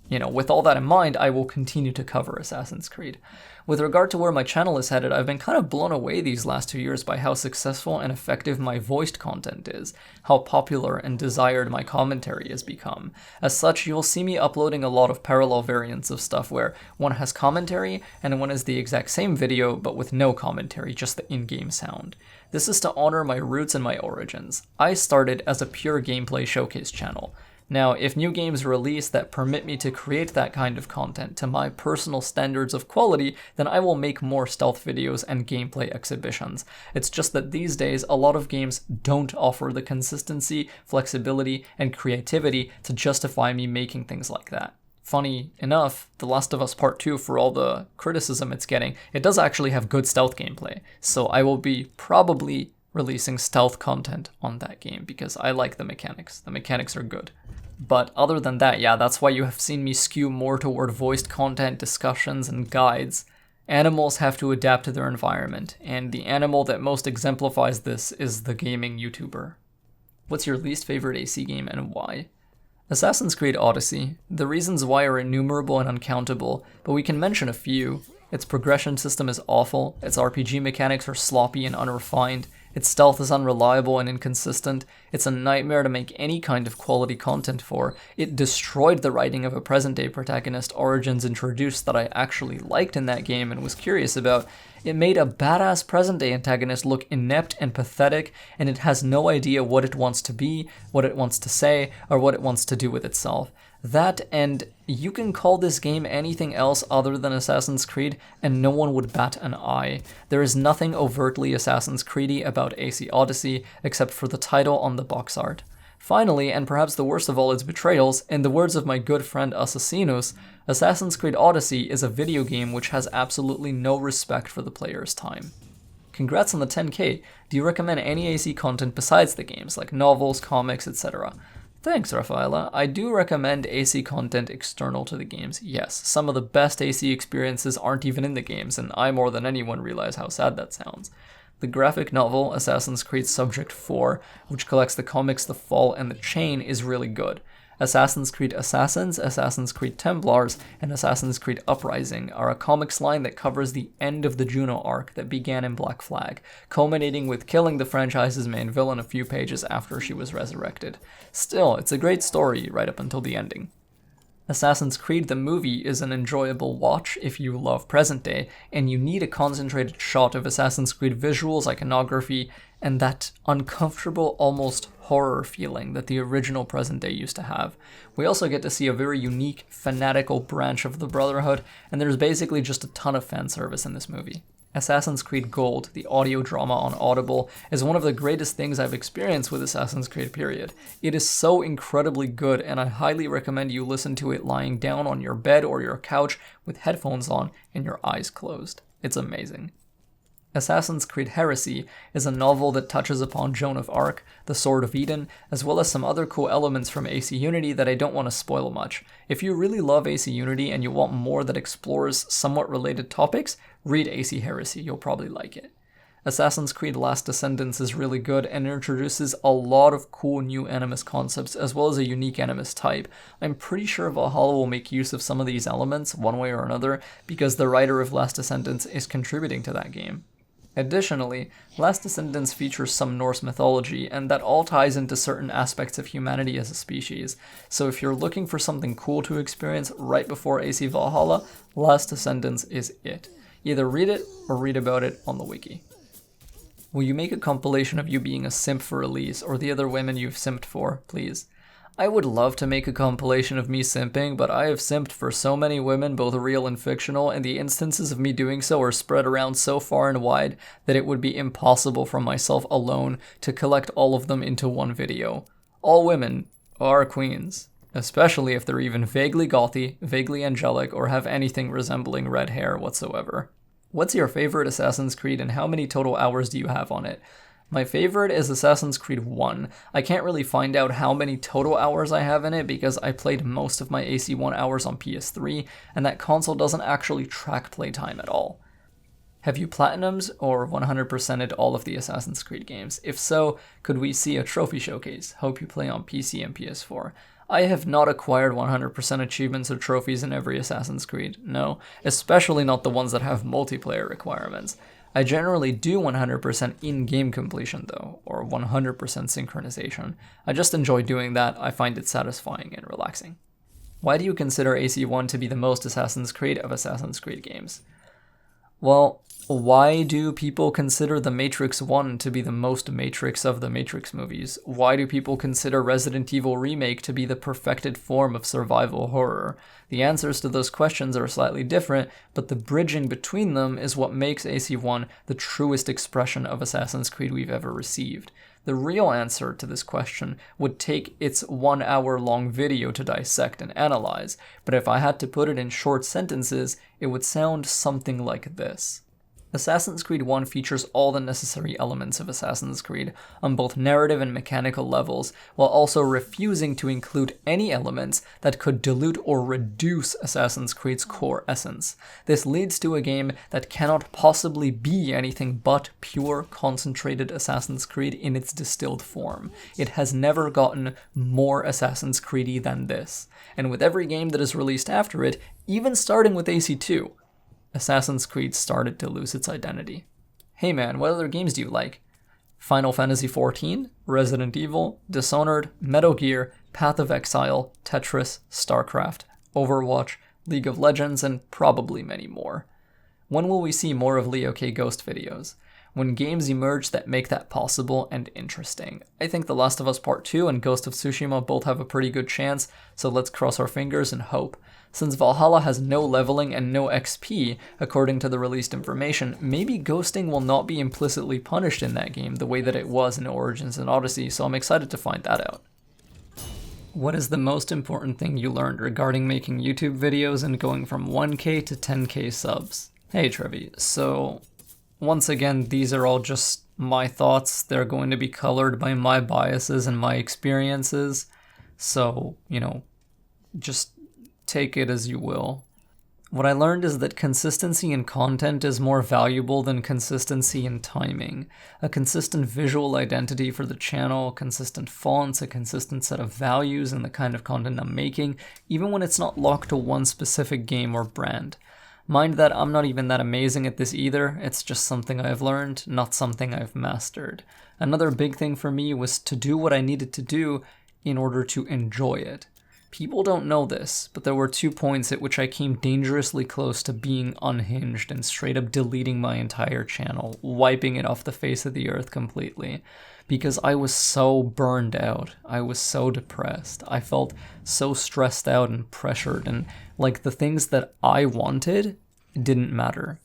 you know, with all that in mind, I will continue to cover Assassin's Creed. With regard to where my channel is headed, I've been kind of blown away these last 2 years by how successful and effective my voiced content is, how popular and desired my commentary has become. As such, you'll see me uploading a lot of parallel variants of stuff where one has commentary and one is the exact same video but with no commentary, just the in-game sound. This is to honor my roots and my origins. I started as a pure gameplay showcase channel. Now, if new games release that permit me to create that kind of content to my personal standards of quality, then I will make more stealth videos and gameplay exhibitions. It's just that these days, a lot of games don't offer the consistency, flexibility, and creativity to justify me making things like that. Funny enough, The Last of Us Part 2, for all the criticism it's getting, it does actually have good stealth gameplay, so I will be probably releasing stealth content on that game because I like the mechanics. The mechanics are good. But other than that, yeah, that's why you have seen me skew more toward voiced content, discussions, and guides. Animals have to adapt to their environment, and the animal that most exemplifies this is the gaming YouTuber. What's your least favorite AC game and why? Assassin's Creed Odyssey. The reasons why are innumerable and uncountable, but we can mention a few. Its progression system is awful, its RPG mechanics are sloppy and unrefined, its stealth is unreliable and inconsistent, it's a nightmare to make any kind of quality content for, it destroyed the writing of a present-day protagonist Origins introduced that I actually liked in that game and was curious about, it made a badass present-day antagonist look inept and pathetic, and it has no idea what it wants to be, what it wants to say, or what it wants to do with itself. That, and you can call this game anything else other than Assassin's Creed, and no one would bat an eye. There is nothing overtly Assassin's Creedy about AC Odyssey, except for the title on the box art. Finally, and perhaps the worst of all its betrayals, in the words of my good friend Assassinus, Assassin's Creed Odyssey is a video game which has absolutely no respect for the player's time. Congrats on the 10k. Do you recommend any AC content besides the games, like novels, comics, etc.? Thanks, Rafaela. I do recommend AC content external to the games. Yes, some of the best AC experiences aren't even in the games, and I more than anyone realize how sad that sounds. The graphic novel, Assassin's Creed Subject 4, which collects the comics The Fall and The Chain, is really good. Assassin's Creed Assassins, Assassin's Creed Templars, and Assassin's Creed Uprising are a comics line that covers the end of the Juno arc that began in Black Flag, culminating with killing the franchise's main villain a few pages after she was resurrected. Still, it's a great story right up until the ending. Assassin's Creed the movie is an enjoyable watch if you love present day, and you need a concentrated shot of Assassin's Creed visuals, iconography, and that uncomfortable, almost horror feeling that the original present day used to have. We also get to see a very unique, fanatical branch of the Brotherhood, and there's basically just a ton of fan service in this movie. Assassin's Creed Gold, the audio drama on Audible, is one of the greatest things I've experienced with Assassin's Creed period. It is so incredibly good, and I highly recommend you listen to it lying down on your bed or your couch with headphones on and your eyes closed. It's amazing. Assassin's Creed Heresy is a novel that touches upon Joan of Arc, the Sword of Eden, as well as some other cool elements from AC Unity that I don't want to spoil much. If you really love AC Unity and you want more that explores somewhat related topics, read AC Heresy, you'll probably like it. Assassin's Creed Last Descendants is really good and introduces a lot of cool new Animus concepts as well as a unique Animus type. I'm pretty sure Valhalla will make use of some of these elements one way or another because the writer of Last Descendants is contributing to that game. Additionally, Last Descendants features some Norse mythology, and that all ties into certain aspects of humanity as a species. So if you're looking for something cool to experience right before AC Valhalla, Last Descendants is it. Either read it or read about it on the wiki. Will you make a compilation of you being a simp for Elise or the other women you've simped for, please? I would love to make a compilation of me simping, but I have simped for so many women, both real and fictional, and the instances of me doing so are spread around so far and wide that it would be impossible for myself alone to collect all of them into one video. All women are queens, especially if they're even vaguely gothy, vaguely angelic, or have anything resembling red hair whatsoever. What's your favorite Assassin's Creed and how many total hours do you have on it? My favorite is Assassin's Creed 1. I can't really find out how many total hours I have in it because I played most of my AC1 hours on PS3, and that console doesn't actually track playtime at all. Have you platinums or 100%ed all of the Assassin's Creed games? If so, could we see a trophy showcase? Hope you play on PC and PS4. I have not acquired 100% achievements or trophies in every Assassin's Creed, no, especially not the ones that have multiplayer requirements. I generally do 100% in-game completion though, or 100% synchronization. I just enjoy doing that, I find it satisfying and relaxing. Why do you consider AC1 to be the most Assassin's Creed of Assassin's Creed games? Well, why do people consider The Matrix 1 to be the most Matrix of the Matrix movies? Why do people consider Resident Evil Remake to be the perfected form of survival horror? The answers to those questions are slightly different, but the bridging between them is what makes AC1 the truest expression of Assassin's Creed we've ever received. The real answer to this question would take its 1 hour long video to dissect and analyze, but if I had to put it in short sentences, it would sound something like this. Assassin's Creed 1 features all the necessary elements of Assassin's Creed on both narrative and mechanical levels, while also refusing to include any elements that could dilute or reduce Assassin's Creed's core essence. This leads to a game that cannot possibly be anything but pure, concentrated Assassin's Creed in its distilled form. It has never gotten more Assassin's Creedy than this, and with every game that is released after it, even starting with AC2, Assassin's Creed started to lose its identity. Hey man, what other games do you like? Final Fantasy XIV, Resident Evil, Dishonored, Metal Gear, Path of Exile, Tetris, StarCraft, Overwatch, League of Legends, and probably many more. When will we see more of Leo K. Ghost videos? When games emerge that make that possible and interesting. I think The Last of Us Part 2 and Ghost of Tsushima both have a pretty good chance, so let's cross our fingers and hope. Since Valhalla has no leveling and no XP, according to the released information, maybe ghosting will not be implicitly punished in that game the way that it was in Origins and Odyssey, so I'm excited to find that out. What is the most important thing you learned regarding making YouTube videos and going from 1K to 10K subs? Hey Trevi, so once again, these are all just my thoughts. They're going to be colored by my biases and my experiences, so, just take it as you will. What I learned is that consistency in content is more valuable than consistency in timing. A consistent visual identity for the channel, consistent fonts, a consistent set of values in the kind of content I'm making, even when it's not locked to one specific game or brand. Mind that I'm not even that amazing at this either, it's just something I've learned, not something I've mastered. Another big thing for me was to do what I needed to do in order to enjoy it. People don't know this, but there were 2 points at which I came dangerously close to being unhinged and straight up deleting my entire channel, wiping it off the face of the earth completely, because I was so burned out. I was so depressed. I felt so stressed out and pressured, and like the things that I wanted didn't matter.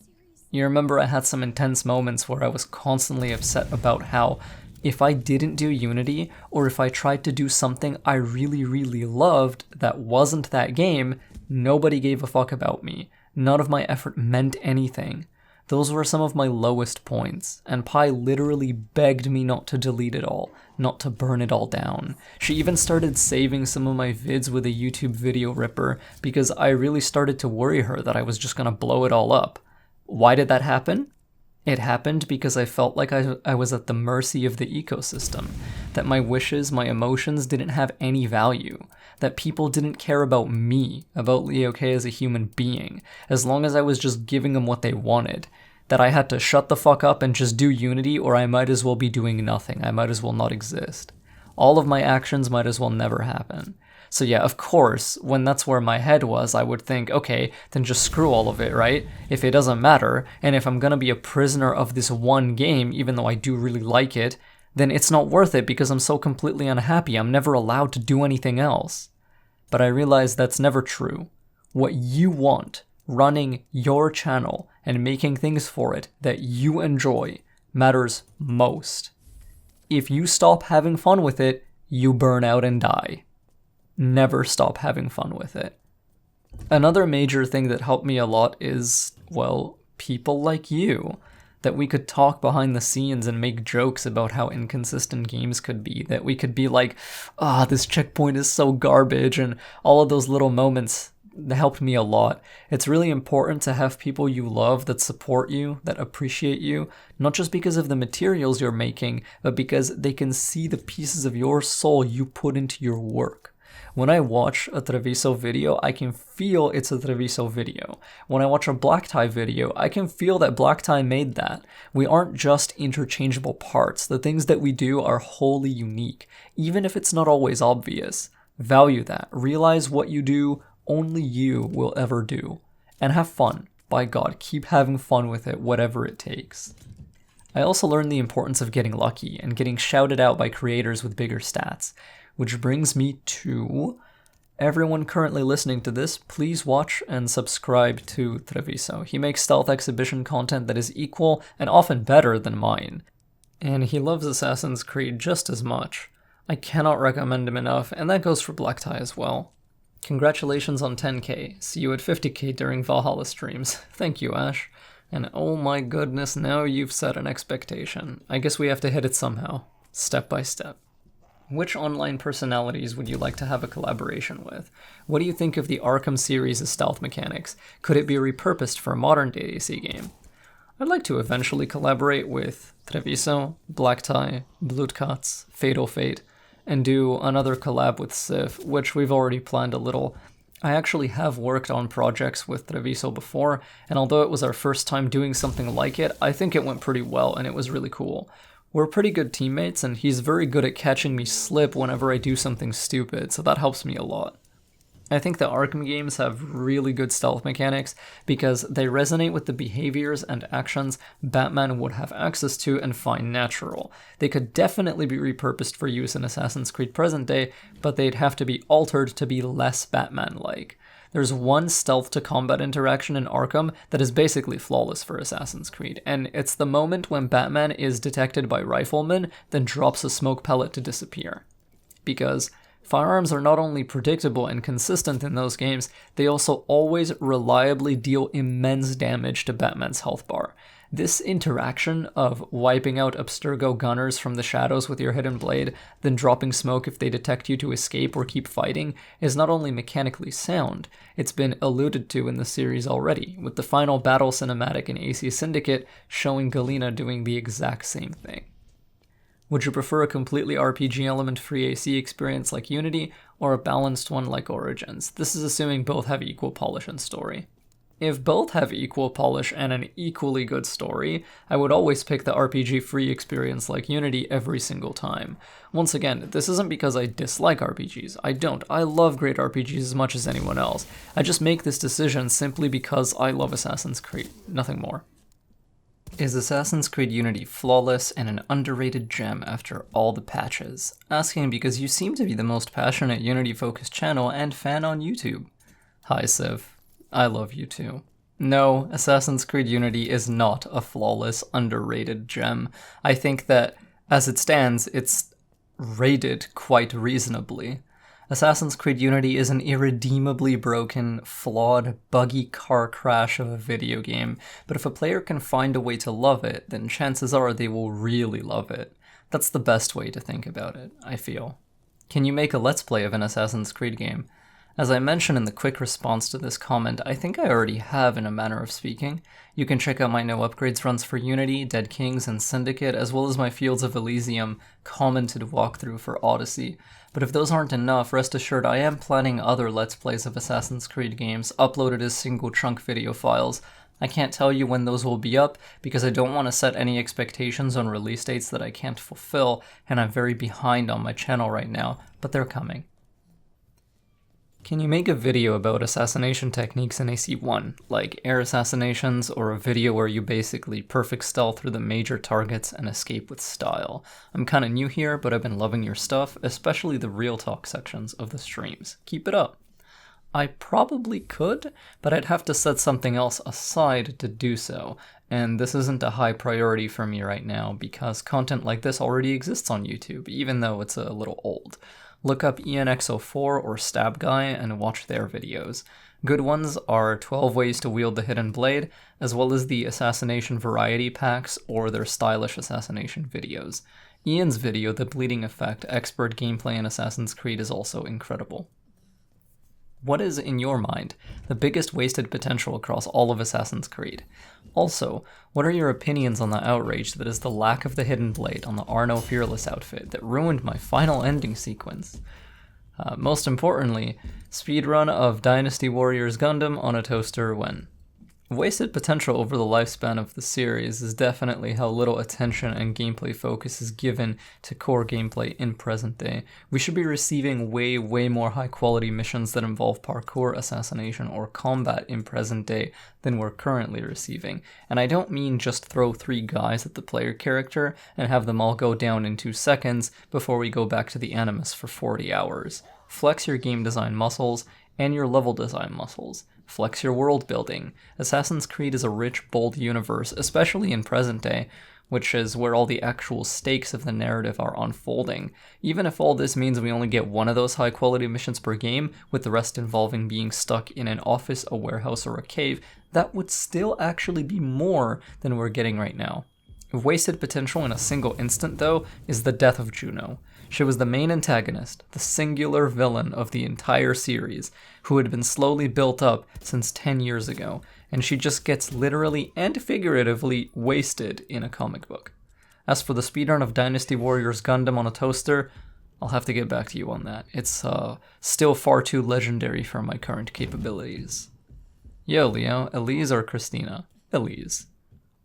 You remember I had some intense moments where I was constantly upset about how if I didn't do Unity, or if I tried to do something I really, really loved that wasn't that game, nobody gave a fuck about me. None of my effort meant anything. Those were some of my lowest points, and Pi literally begged me not to delete it all, not to burn it all down. She even started saving some of my vids with a YouTube video ripper because I really started to worry her that I was just gonna blow it all up. Why did that happen? It happened because I felt like I was at the mercy of the ecosystem, that my wishes, my emotions didn't have any value, that people didn't care about me, about Leo K as a human being, as long as I was just giving them what they wanted, that I had to shut the fuck up and just do Unity, or I might as well be doing nothing, I might as well not exist. All of my actions might as well never happen. So yeah, of course, when that's where my head was, I would think, okay, then just screw all of it, right? If it doesn't matter, and if I'm gonna be a prisoner of this one game, even though I do really like it, then it's not worth it because I'm so completely unhappy, I'm never allowed to do anything else. But I realized that's never true. What you want, running your channel and making things for it that you enjoy, matters most. If you stop having fun with it, you burn out and die. Never stop having fun with it. Another major thing that helped me a lot is, well, people like you. That we could talk behind the scenes and make jokes about how inconsistent games could be. That we could be like, this checkpoint is so garbage, and all of those little moments that helped me a lot. It's really important to have people you love that support you, that appreciate you, not just because of the materials you're making, but because they can see the pieces of your soul you put into your work. When I watch a Treviso video, I can feel it's a Treviso video. When I watch a blackTIE video, I can feel that blackTIE made that. We aren't just interchangeable parts. The things that we do are wholly unique, even if it's not always obvious. Value that. Realize what you do, only you will ever do. And have fun. By God, keep having fun with it, whatever it takes. I also learned the importance of getting lucky and getting shouted out by creators with bigger stats. Which brings me to everyone currently listening to this, please watch and subscribe to Treviso. He makes stealth exhibition content that is equal and often better than mine. And he loves Assassin's Creed just as much. I cannot recommend him enough, and that goes for blackTIE as well. Congratulations on 10k. See you at 50k during Valhalla streams. Thank you, Ash. And oh my goodness, now you've set an expectation. I guess we have to hit it somehow, step by step. Which online personalities would you like to have a collaboration with? What do you think of the Arkham series' stealth mechanics? Could it be repurposed for a modern-day AC game? I'd like to eventually collaborate with Treviso, blackTIE, Blutkatz, Fatal Fate, and do another collab with Sigh, which we've already planned a little. I actually have worked on projects with Treviso before, and although it was our first time doing something like it, I think it went pretty well and it was really cool. We're pretty good teammates, and he's very good at catching me slip whenever I do something stupid, so that helps me a lot. I think the Arkham games have really good stealth mechanics because they resonate with the behaviors and actions Batman would have access to and find natural. They could definitely be repurposed for use in Assassin's Creed present day, but they'd have to be altered to be less Batman-like. There's one stealth to combat interaction in Arkham that is basically flawless for Assassin's Creed, and it's the moment when Batman is detected by riflemen, then drops a smoke pellet to disappear. Because firearms are not only predictable and consistent in those games, they also always reliably deal immense damage to Batman's health bar. This interaction of wiping out Abstergo gunners from the shadows with your hidden blade, then dropping smoke if they detect you to escape or keep fighting, is not only mechanically sound, it's been alluded to in the series already, with the final battle cinematic in AC Syndicate showing Galena doing the exact same thing. Would you prefer a completely RPG element-free AC experience like Unity, or a balanced one like Origins? This is assuming both have equal polish and story. If both have equal polish and an equally good story, I would always pick the RPG-free experience like Unity every single time. Once again, this isn't because I dislike RPGs. I don't. I love great RPGs as much as anyone else. I just make this decision simply because I love Assassin's Creed, nothing more. Is Assassin's Creed Unity flawless and an underrated gem after all the patches? Asking because you seem to be the most passionate Unity-focused channel and fan on YouTube. Hi, Civ. I love you too. No, Assassin's Creed Unity is not a flawless, underrated gem. I think that, as it stands, it's rated quite reasonably. Assassin's Creed Unity is an irredeemably broken, flawed, buggy car crash of a video game, but if a player can find a way to love it, then chances are they will really love it. That's the best way to think about it, I feel. Can you make a Let's Play of an Assassin's Creed game? As I mentioned in the quick response to this comment, I think I already have in a manner of speaking. You can check out my no upgrades runs for Unity, Dead Kings, and Syndicate, as well as my Fields of Elysium commented walkthrough for Odyssey. But if those aren't enough, rest assured I am planning other Let's Plays of Assassin's Creed games, uploaded as single chunk video files. I can't tell you when those will be up, because I don't want to set any expectations on release dates that I can't fulfill, and I'm very behind on my channel right now, but they're coming. Can you make a video about assassination techniques in AC1, like air assassinations, or a video where you basically perfect stealth through the major targets and escape with style? I'm kinda new here, but I've been loving your stuff, especially the real talk sections of the streams. Keep it up. I probably could, but I'd have to set something else aside to do so, and this isn't a high priority for me right now because content like this already exists on YouTube, even though it's a little old. Look up ENX04 or Stab Guy and watch their videos. Good ones are 12 Ways to Wield the Hidden Blade, as well as the Assassination Variety Packs or their stylish assassination videos. Ian's video, The Bleeding Effect, Expert Gameplay in Assassin's Creed, is also incredible. What is, in your mind, the biggest wasted potential across all of Assassin's Creed? Also, what are your opinions on the outrage that is the lack of the hidden blade on the Arno Fearless outfit that ruined my final ending sequence? Most importantly, speedrun of Dynasty Warriors Gundam on a toaster when? Wasted potential over the lifespan of the series is definitely how little attention and gameplay focus is given to core gameplay in present day. We should be receiving way more high quality missions that involve parkour, assassination, or combat in present day than we're currently receiving. And I don't mean just throw 3 guys at the player character and have them all go down in 2 seconds before we go back to the Animus for 40 hours. Flex your game design muscles and your level design muscles. Flex your world building. Assassin's Creed is a rich, bold universe, especially in present day, which is where all the actual stakes of the narrative are unfolding. Even if all this means we only get 1 of those high quality missions per game, with the rest involving being stuck in an office, a warehouse, or a cave, that would still actually be more than we're getting right now. Wasted potential in a single instant, though, is the death of Juno. She was the main antagonist, the singular villain of the entire series, who had been slowly built up since 10 years ago, and she just gets literally and figuratively wasted in a comic book. As for the speedrun of Dynasty Warriors Gundam on a toaster, I'll have to get back to you on that. It's still far too legendary for my current capabilities. Yo, Leo, Elise or Christina? Elise.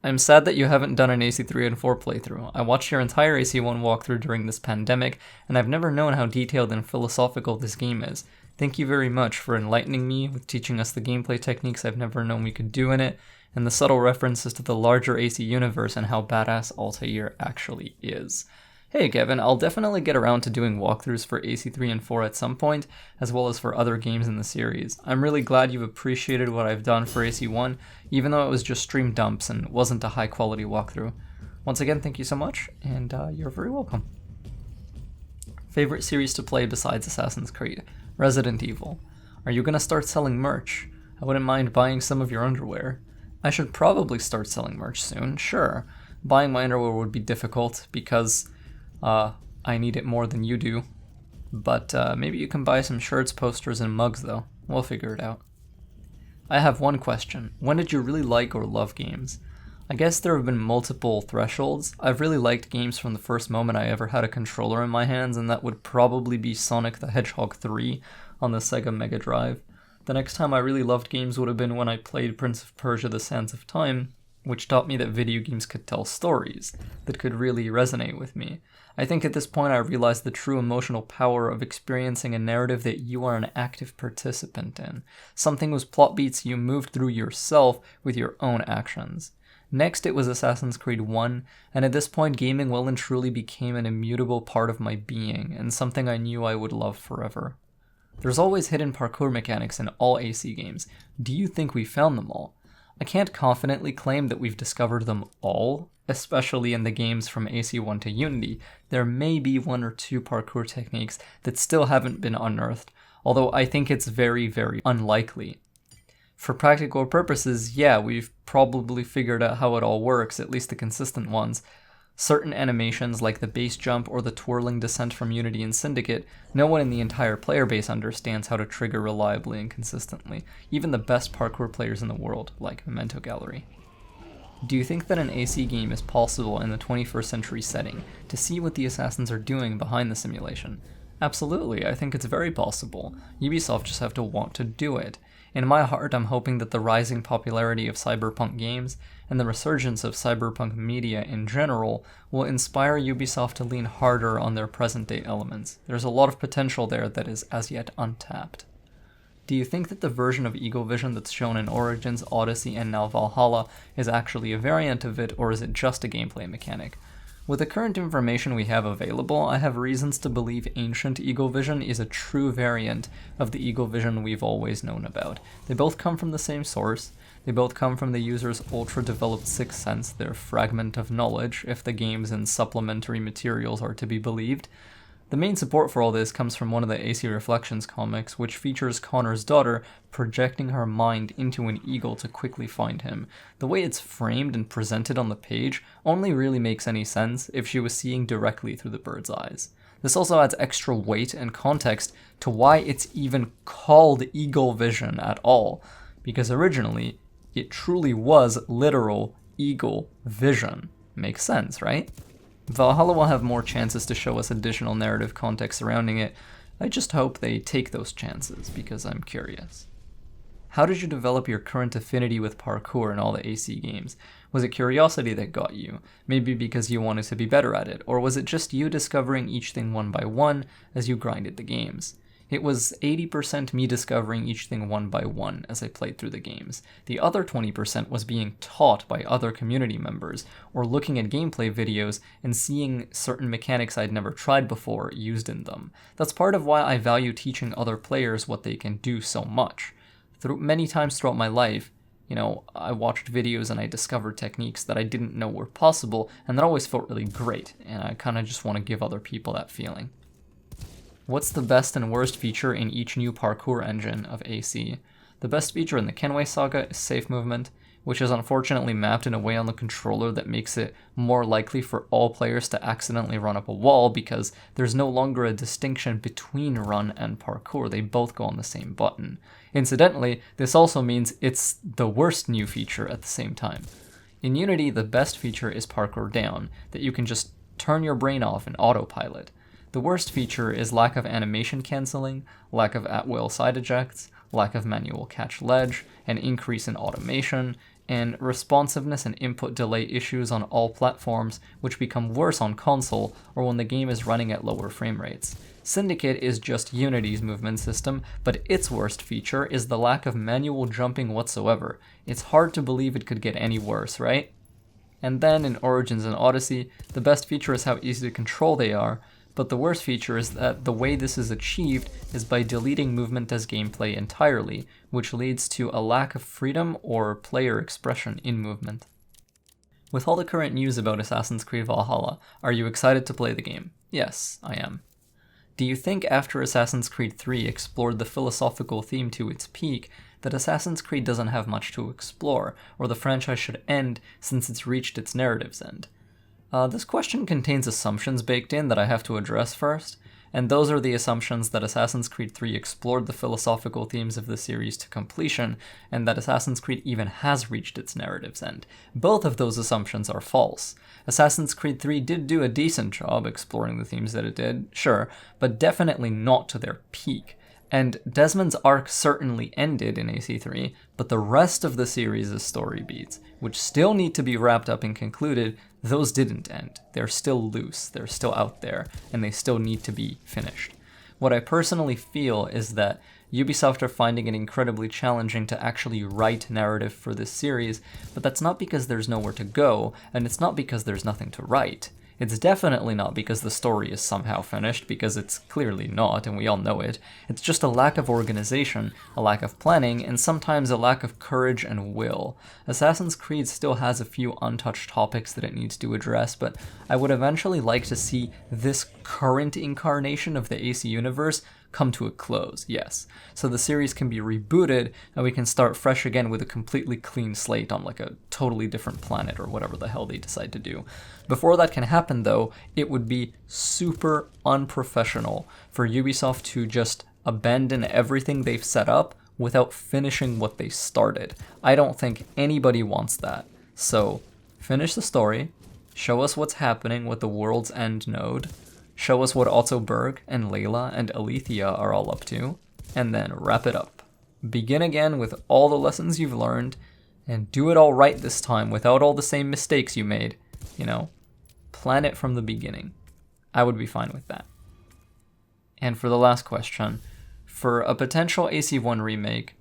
I'm sad that you haven't done an AC3 and 4 playthrough. I watched your entire AC1 walkthrough during this pandemic, and I've never known how detailed and philosophical this game is. Thank you very much for enlightening me with teaching us the gameplay techniques I've never known we could do in it, and the subtle references to the larger AC universe and how badass Altair actually is. Hey Kevin, I'll definitely get around to doing walkthroughs for AC3 and 4 at some point, as well as for other games in the series. I'm really glad you've appreciated what I've done for AC1, even though it was just stream dumps and wasn't a high quality walkthrough. Once again, thank you so much, and you're very welcome. Favorite series to play besides Assassin's Creed? Resident Evil. Are you gonna start selling merch? I wouldn't mind buying some of your underwear. I should probably start selling merch soon, sure. Buying my underwear would be difficult because I need it more than you do. But maybe you can buy some shirts, posters, and mugs though. We'll figure it out. I have one question. When did you really like or love games? I guess there have been multiple thresholds. I've really liked games from the first moment I ever had a controller in my hands, and that would probably be Sonic the Hedgehog 3 on the Sega Mega Drive. The next time I really loved games would have been when I played Prince of Persia: The Sands of Time, which taught me that video games could tell stories that could really resonate with me. I think at this point I realized the true emotional power of experiencing a narrative that you are an active participant in, something whose plot beats you moved through yourself with your own actions. Next it was Assassin's Creed 1, and at this point gaming well and truly became an immutable part of my being, and something I knew I would love forever. There's always hidden parkour mechanics in all AC games. Do you think we found them all? I can't confidently claim that we've discovered them all, especially in the games from AC1 to Unity. There may be one or two parkour techniques that still haven't been unearthed, although I think it's very, very unlikely. For practical purposes, yeah, we've probably figured out how it all works, at least the consistent ones. Certain animations like the base jump or the twirling descent from Unity and Syndicate, no one in the entire player base understands how to trigger reliably and consistently, even the best parkour players in the world, like Memento Gallery. Do you think that an AC game is possible in the 21st century setting, to see what the assassins are doing behind the simulation? Absolutely, I think it's very possible. Ubisoft just have to want to do it. In my heart, I'm hoping that the rising popularity of cyberpunk games and the resurgence of cyberpunk media in general will inspire Ubisoft to lean harder on their present-day elements. There's a lot of potential there that is as yet untapped. Do you think that the version of Eagle Vision that's shown in Origins, Odyssey, and now Valhalla is actually a variant of it, or is it just a gameplay mechanic? With the current information we have available, I have reasons to believe Ancient Eagle Vision is a true variant of the Eagle Vision we've always known about. They both come from the same source. They both come from the user's ultra-developed sixth sense, their fragment of knowledge, if the games and supplementary materials are to be believed. The main support for all this comes from one of the AC Reflections comics, which features Connor's daughter projecting her mind into an eagle to quickly find him. The way it's framed and presented on the page only really makes any sense if she was seeing directly through the bird's eyes. This also adds extra weight and context to why it's even called Eagle Vision at all, because originally it truly was literal eagle vision. Makes sense, right? Valhalla will have more chances to show us additional narrative context surrounding it. I just hope they take those chances, because I'm curious. How did you develop your current affinity with parkour in all the AC games? Was it curiosity that got you? Maybe because you wanted to be better at it, or was it just you discovering each thing one by one as you grinded the games? It was 80% me discovering each thing one by one as I played through the games. The other 20% was being taught by other community members, or looking at gameplay videos and seeing certain mechanics I'd never tried before used in them. That's part of why I value teaching other players what they can do so much. Many times throughout my life, I watched videos and I discovered techniques that I didn't know were possible, and that always felt really great, and I kind of just want to give other people that feeling. What's the best and worst feature in each new parkour engine of AC? The best feature in the Kenway Saga is safe movement, which is unfortunately mapped in a way on the controller that makes it more likely for all players to accidentally run up a wall, because there's no longer a distinction between run and parkour. They both go on the same button. Incidentally, this also means it's the worst new feature at the same time. In Unity, the best feature is parkour down, that you can just turn your brain off and autopilot. The worst feature is lack of animation cancelling, lack of at-will side ejects, lack of manual catch ledge, an increase in automation, and responsiveness and input delay issues on all platforms, which become worse on console or when the game is running at lower frame rates. Syndicate is just Unity's movement system, but its worst feature is the lack of manual jumping whatsoever. It's hard to believe it could get any worse, right? And then in Origins and Odyssey, the best feature is how easy to control they are, but the worst feature is that the way this is achieved is by deleting movement as gameplay entirely, which leads to a lack of freedom or player expression in movement. With all the current news about Assassin's Creed Valhalla, are you excited to play the game? Yes, I am. Do you think after Assassin's Creed 3 explored the philosophical theme to its peak, that Assassin's Creed doesn't have much to explore, or the franchise should end since it's reached its narrative's end? This question contains assumptions baked in that I have to address first, and those are the assumptions that Assassin's Creed 3 explored the philosophical themes of the series to completion, and that Assassin's Creed even has reached its narrative's end. Both of those assumptions are false. Assassin's Creed 3 did do a decent job exploring the themes that it did, sure, but definitely not to their peak. And Desmond's arc certainly ended in AC3, but the rest of the series' story beats, which still need to be wrapped up and concluded, those didn't end. They're still loose, they're still out there, and they still need to be finished. What I personally feel is that Ubisoft are finding it incredibly challenging to actually write narrative for this series, but that's not because there's nowhere to go, and it's not because there's nothing to write. It's definitely not because the story is somehow finished, because it's clearly not, and we all know it. It's just a lack of organization, a lack of planning, and sometimes a lack of courage and will. Assassin's Creed still has a few untouched topics that it needs to address, but I would eventually like to see this current incarnation of the AC universe come to a close, yes. So the series can be rebooted, and we can start fresh again with a completely clean slate on like a totally different planet or whatever the hell they decide to do. Before that can happen though, it would be super unprofessional for Ubisoft to just abandon everything they've set up without finishing what they started. I don't think anybody wants that. So, finish the story, show us what's happening with the World's End node, show us what Otto Berg and Layla and Alethea are all up to, and then wrap it up. Begin again with all the lessons you've learned, and do it all right this time without all the same mistakes you made. You know, plan it from the beginning. I would be fine with that. And for the last question, for a potential AC1 remake,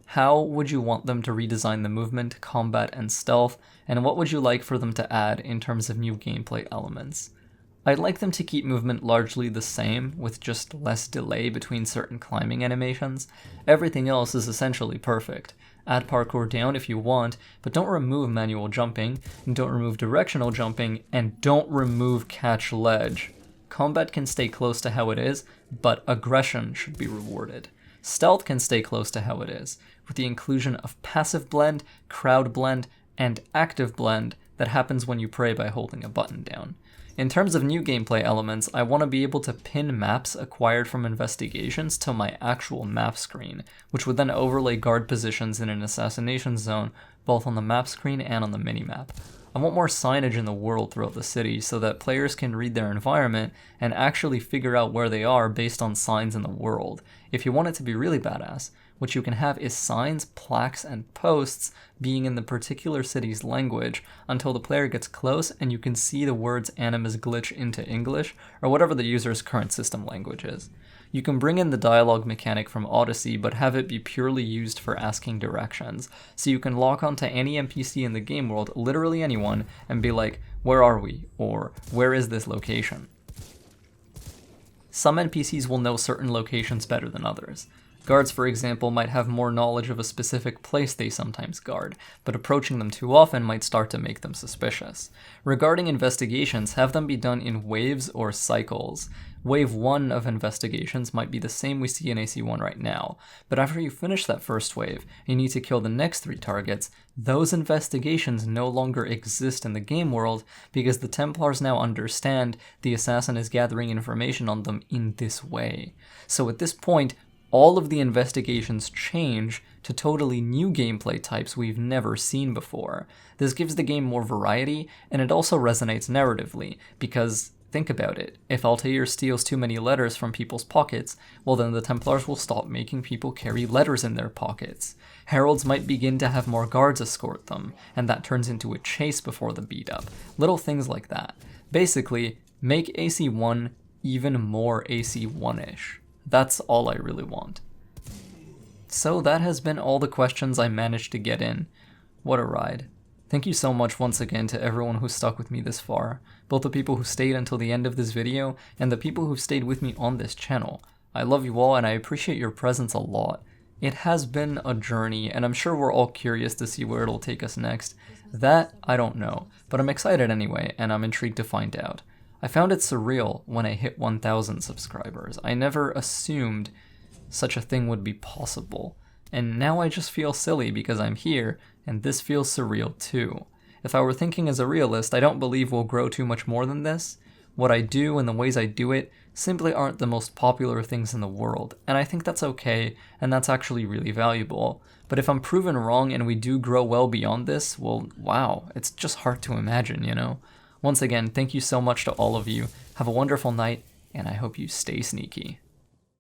how would you want them to redesign the movement, combat, and stealth, and what would you like for them to add in terms of new gameplay elements? I'd like them to keep movement largely the same, with just less delay between certain climbing animations. Everything else is essentially perfect. Add parkour down if you want, but don't remove manual jumping, and don't remove directional jumping, and don't remove catch ledge. Combat can stay close to how it is, but aggression should be rewarded. Stealth can stay close to how it is, with the inclusion of passive blend, crowd blend, and active blend that happens when you pray by holding a button down. In terms of new gameplay elements, I want to be able to pin maps acquired from investigations to my actual map screen, which would then overlay guard positions in an assassination zone, both on the map screen and on the minimap. I want more signage in the world throughout the city so that players can read their environment and actually figure out where they are based on signs in the world. If you want it to be really badass, what you can have is signs, plaques, and posts being in the particular city's language until the player gets close and you can see the words Animus glitch into English or whatever the user's current system language is. You can bring in the dialogue mechanic from Odyssey, but have it be purely used for asking directions, so you can lock onto any NPC in the game world, literally anyone, and be like, where are we? Or, where is this location? Some NPCs will know certain locations better than others. Guards, for example, might have more knowledge of a specific place they sometimes guard, but approaching them too often might start to make them suspicious. Regarding investigations, have them be done in waves or cycles. Wave 1 of investigations might be the same we see in AC1 right now, but after you finish that first wave, and you need to kill the next 3 targets, those investigations no longer exist in the game world because the Templars now understand the assassin is gathering information on them in this way. So at this point, all of the investigations change to totally new gameplay types we've never seen before. This gives the game more variety, and it also resonates narratively, because think about it, if Altair steals too many letters from people's pockets, well then the Templars will stop making people carry letters in their pockets. Heralds might begin to have more guards escort them, and that turns into a chase before the beat up. Little things like that. Basically, make AC1 even more AC1-ish. That's all I really want. So that has been all the questions I managed to get in. What a ride. Thank you so much once again to everyone who stuck with me this far, both the people who stayed until the end of this video and the people who stayed with me on this channel. I love you all and I appreciate your presence a lot. It has been a journey and I'm sure we're all curious to see where it'll take us next. That, I don't know, but I'm excited anyway and I'm intrigued to find out. I found it surreal when I hit 1,000 subscribers. I never assumed such a thing would be possible. And now I just feel silly because I'm here, and this feels surreal too. If I were thinking as a realist, I don't believe we'll grow too much more than this. What I do and the ways I do it simply aren't the most popular things in the world, and I think that's okay, and that's actually really valuable. But if I'm proven wrong and we do grow well beyond this, well, wow, it's just hard to imagine, you know? Once again, thank you so much to all of you. Have a wonderful night, and I hope you stay sneaky.